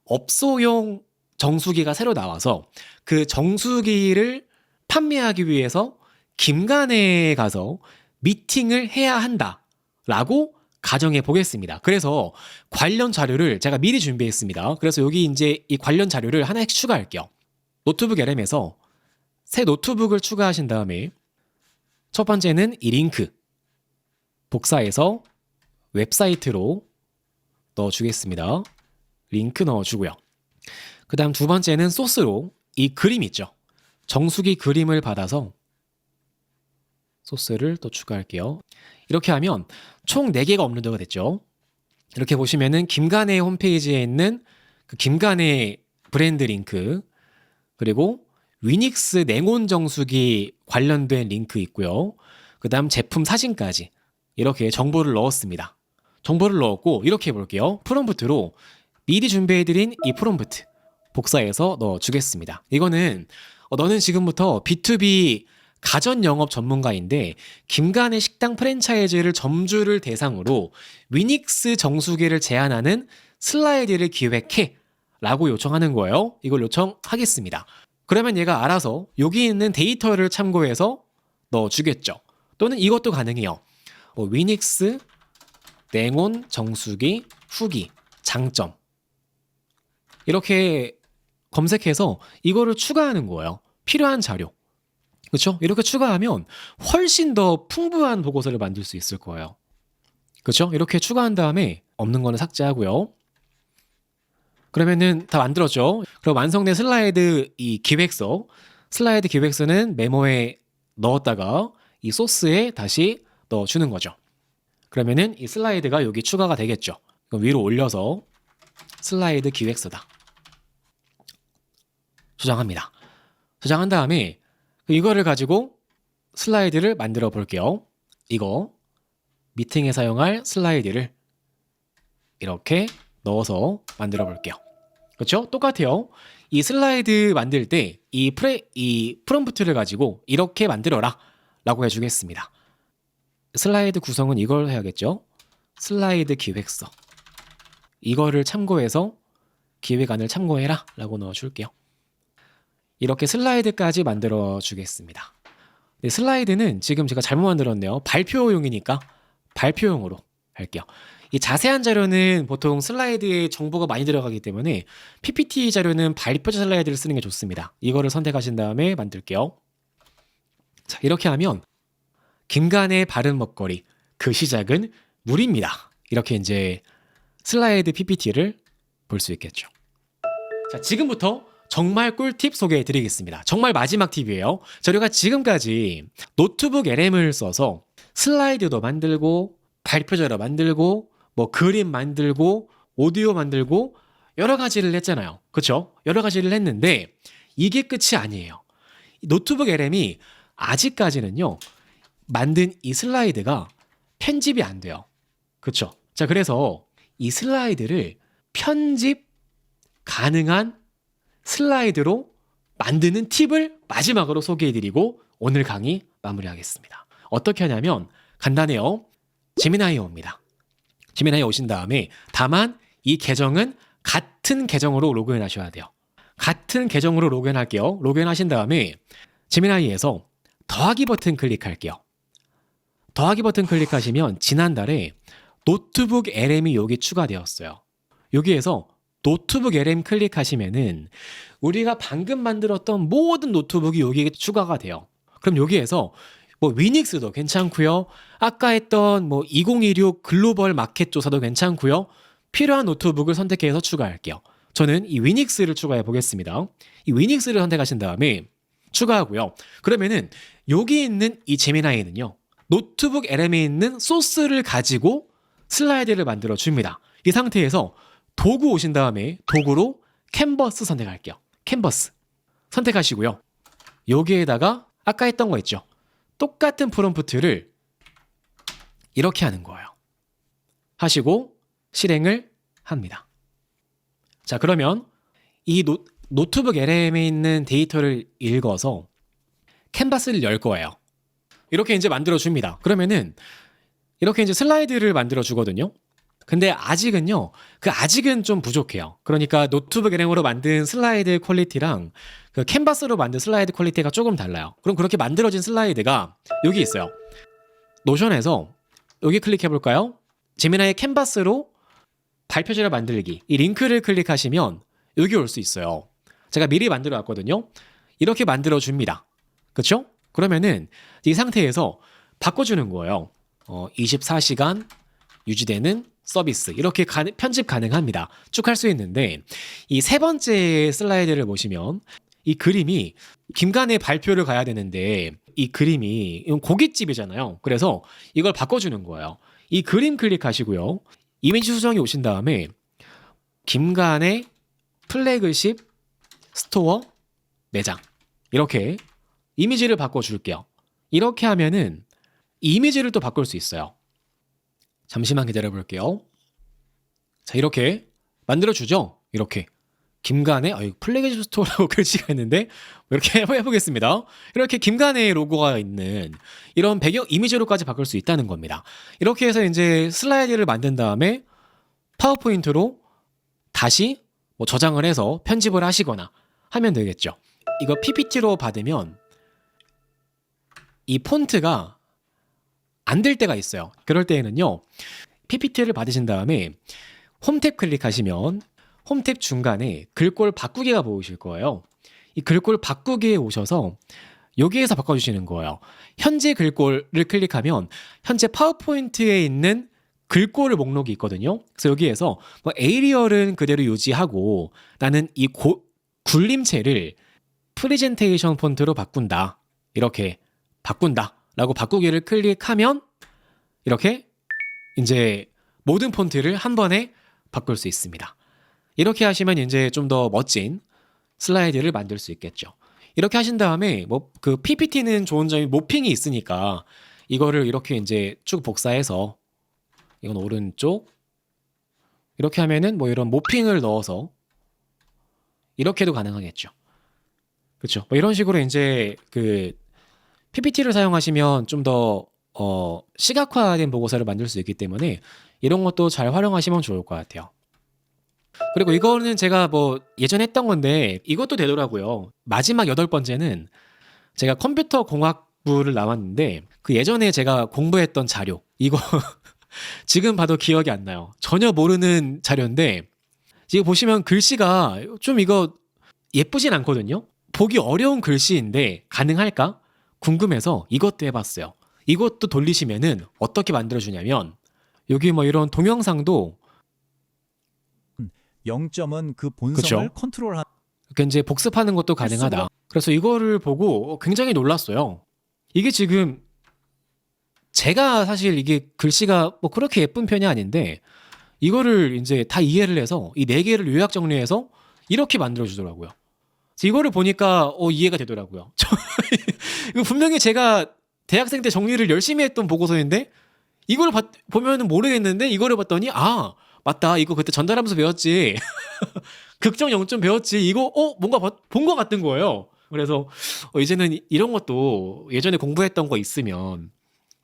업소용 정수기가 새로 나와서 그 정수기를 판매하기 위해서 김간에 가서 미팅을 해야 한다라고 가정해 보겠습니다. 그래서 관련 자료를 제가 미리 준비했습니다. 그래서 여기 이제 이 관련 자료를 하나씩 추가할게요. 노트북 LM에서 새 노트북을 추가하신 다음에 첫 번째는 이 링크 복사해서 웹사이트로 넣어주겠습니다. 링크 넣어주고요. 그 다음 두 번째는 소스로 이 그림 있죠. 정수기 그림을 받아서 소스를 또 추가할게요. 이렇게 하면 총 4개가 업로드가 됐죠. 이렇게 보시면은 김간의 홈페이지에 있는 그 김간의 브랜드 링크 그리고 위닉스 냉온 정수기 관련된 링크 있고요. 그 다음 제품 사진까지 이렇게 정보를 넣었습니다. 정보를 넣었고 이렇게 해볼게요. 프롬프트로 미리 준비해드린 이 프롬프트 복사해서 넣어주겠습니다. 이거는 너는 지금부터 B2B 가전 영업 전문가인데 김간의 식당 프랜차이즈를 점주를 대상으로 위닉스 정수기를 제안하는 슬라이드를 기획해 라고 요청하는 거예요. 이걸 요청하겠습니다. 그러면 얘가 알아서 여기 있는 데이터를 참고해서 넣어주겠죠. 또는 이것도 가능해요. 위닉스 냉온 정수기 후기 장점 이렇게 검색해서 이거를 추가하는 거예요. 필요한 자료. 그렇죠? 이렇게 추가하면 훨씬 더 풍부한 보고서를 만들 수 있을 거예요. 그렇죠? 이렇게 추가한 다음에 없는 거는 삭제하고요. 그러면은 다 만들었죠. 그럼 완성된 슬라이드 이 기획서, 슬라이드 기획서는 메모에 넣었다가 이 소스에 다시 넣어주는 거죠. 그러면은 이 슬라이드가 여기 추가가 되겠죠. 그럼 위로 올려서 슬라이드 기획서다. 저장합니다. 저장한 다음에 이거를 가지고 슬라이드를 만들어 볼게요. 이거 미팅에 사용할 슬라이드를 이렇게 넣어서 만들어 볼게요. 그렇죠? 똑같아요. 이 슬라이드 만들 때 이 프롬프트를 가지고 이렇게 만들어라 라고 해주겠습니다. 슬라이드 구성은 이걸 해야겠죠. 슬라이드 기획서. 이거를 참고해서 기획안을 참고해라 라고 넣어줄게요. 이렇게 슬라이드까지 만들어 주겠습니다. 네, 슬라이드는 지금 제가 잘못 만들었네요. 발표용이니까 발표용으로 할게요. 이 자세한 자료는 보통 슬라이드에 정보가 많이 들어가기 때문에 PPT 자료는 발표 슬라이드를 쓰는 게 좋습니다. 이거를 선택하신 다음에 만들게요. 자, 이렇게 하면 김간의 바른 먹거리, 그 시작은 물입니다. 이렇게 이제 슬라이드 PPT를 볼 수 있겠죠. 자, 지금부터 정말 꿀팁 소개해 드리겠습니다. 정말 마지막 팁이에요. 저희가 지금까지 노트북 LM을 써서 슬라이드도 만들고 발표 자료 만들고 뭐 그림 만들고 오디오 만들고 여러 가지를 했잖아요. 그렇죠? 여러 가지를 했는데 이게 끝이 아니에요. 노트북 LM이 아직까지는요. 만든 이 슬라이드가 편집이 안 돼요. 그렇죠? 자, 그래서 이 슬라이드를 편집 가능한 슬라이드로 만드는 팁을 마지막으로 소개해드리고 오늘 강의 마무리하겠습니다. 어떻게 하냐면 간단해요. 제미나이에 옵니다. 제미나이에 오신 다음에 다만 이 계정은 같은 계정으로 로그인 하셔야 돼요. 같은 계정으로 로그인 할게요. 로그인 하신 다음에 제미나이에서 더하기 버튼 클릭할게요. 더하기 버튼 클릭하시면 지난달에 노트북 LM이 여기 추가되었어요. 여기에서 노트북 LM 클릭하시면은 우리가 방금 만들었던 모든 노트북이 여기에 추가가 돼요. 그럼 여기에서 뭐 위닉스도 괜찮고요. 아까 했던 뭐 2016 글로벌 마켓 조사도 괜찮고요. 필요한 노트북을 선택해서 추가할게요. 저는 이 위닉스를 추가해 보겠습니다. 이 위닉스를 선택하신 다음에 추가하고요. 그러면은 여기 있는 이 제미나이는요. 노트북 LM에 있는 소스를 가지고 슬라이드를 만들어 줍니다. 이 상태에서 도구 오신 다음에 도구로 캔버스 선택할게요. 캔버스 선택하시고요. 여기에다가 아까 했던 거 있죠. 똑같은 프롬프트를 이렇게 하는 거예요. 하시고 실행을 합니다. 자, 그러면 이 노트북 LM에 있는 데이터를 읽어서 캔버스를 열 거예요. 이렇게 이제 만들어 줍니다. 그러면은 이렇게 이제 슬라이드를 만들어 주거든요. 근데 아직은요, 그 아직은 좀 부족해요. 그러니까 노트북 LM으로 만든 슬라이드 퀄리티랑 그 캔버스로 만든 슬라이드 퀄리티가 조금 달라요. 그럼 그렇게 만들어진 슬라이드가 여기 있어요. 노션에서 여기 클릭해 볼까요? 제미나이 캔버스로 발표 자료 만들기. 이 링크를 클릭하시면 여기 올 수 있어요. 제가 미리 만들어 왔거든요. 이렇게 만들어 줍니다. 그렇죠? 그러면은 이 상태에서 바꿔주는 거예요. 24시간 유지되는 서비스 이렇게 편집 가능합니다. 쭉 할 수 있는데 이 세 번째 슬라이드를 보시면 이 그림이 김간의 발표를 가야 되는데 이 그림이 이건 고깃집이잖아요. 그래서 이걸 바꿔주는 거예요. 이 그림 클릭하시고요. 이미지 수정이 오신 다음에 김간의 플래그십 스토어 매장 이렇게 이미지를 바꿔줄게요. 이렇게 하면은 이 이미지를 또 바꿀 수 있어요. 잠시만 기다려 볼게요. 자, 이렇게 만들어주죠? 이렇게. 김간의, 플래그십 스토어라고 글씨가 있는데, 이렇게 해보겠습니다. 이렇게 김간의 로고가 있는 이런 배경 이미지로까지 바꿀 수 있다는 겁니다. 이렇게 해서 이제 슬라이드를 만든 다음에 파워포인트로 다시 뭐 저장을 해서 편집을 하시거나 하면 되겠죠. 이거 PPT로 받으면 이 폰트가 안 될 때가 있어요. 그럴 때에는요. PPT를 받으신 다음에 홈탭 클릭하시면 홈탭 중간에 글꼴 바꾸기가 보이실 거예요. 이 글꼴 바꾸기에 오셔서 여기에서 바꿔주시는 거예요. 현재 글꼴을 클릭하면 현재 파워포인트에 있는 글꼴을 목록이 있거든요. 그래서 여기에서 뭐 에이리얼은 그대로 유지하고 나는 이 굴림체를 프레젠테이션 폰트로 바꾼다. 이렇게 바꾼다. 라고 바꾸기를 클릭하면 이렇게 이제 모든 폰트를 한 번에 바꿀 수 있습니다. 이렇게 하시면 이제 좀 더 멋진 슬라이드를 만들 수 있겠죠. 이렇게 하신 다음에 뭐 그 PPT는 좋은 점이 모핑이 있으니까 이거를 이렇게 이제 쭉 복사해서 이건 오른쪽 이렇게 하면은 뭐 이런 모핑을 넣어서 이렇게도 가능하겠죠. 그렇죠. 뭐 이런 식으로 이제 그 PPT를 사용하시면 좀 더 시각화된 보고서를 만들 수 있기 때문에 이런 것도 잘 활용하시면 좋을 것 같아요. 그리고 이거는 제가 뭐 예전에 했던 건데 이것도 되더라고요. 마지막 8번째는 제가 컴퓨터 공학부를 나왔는데 그 예전에 제가 공부했던 자료 이거 지금 봐도 기억이 안 나요. 전혀 모르는 자료인데 지금 보시면 글씨가 좀 이거 예쁘진 않거든요. 보기 어려운 글씨인데 가능할까? 궁금해서 이것도 해봤어요. 이것도 돌리시면은 어떻게 만들어주냐면 여기 뭐 이런 동영상도 0점은 그 본성을 그쵸? 컨트롤하는 그 이제 복습하는 것도 가능하다. 그래서 이거를 보고 굉장히 놀랐어요. 이게 지금 제가 사실 이게 글씨가 뭐 그렇게 예쁜 편이 아닌데 이거를 이제 다 이해를 해서 이 4개를 요약 정리해서 이렇게 만들어주더라고요. 그래서 이거를 보니까 이해가 되더라고요. 이거 분명히 제가 대학생 때 정리를 열심히 했던 보고서인데 이걸 보면은 모르겠는데 이거를 봤더니 아 맞다 이거 그때 전달하면서 배웠지. 극정 0점 배웠지. 이거 뭔가 본 것 같은 거예요. 그래서 이제는 이런 것도 예전에 공부했던 거 있으면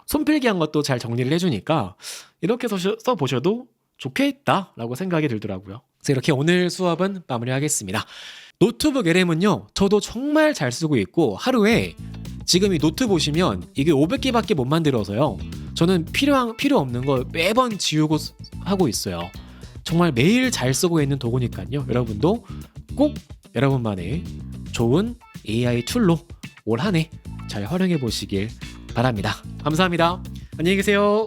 손필기한 것도 잘 정리를 해주니까 이렇게 써보셔도 좋겠다라고 생각이 들더라고요. 그래서 이렇게 오늘 수업은 마무리하겠습니다. 노트북 LM은요 저도 정말 잘 쓰고 있고 하루에 지금 이 노트 보시면 이게 500개밖에 못 만들어서요 저는 필요 없는 거 매번 지우고 하고 있어요. 정말 매일 잘 쓰고 있는 도구니까요 여러분도 꼭 여러분만의 좋은 AI 툴로 올 한 해 잘 활용해 보시길 바랍니다. 감사합니다. 안녕히 계세요.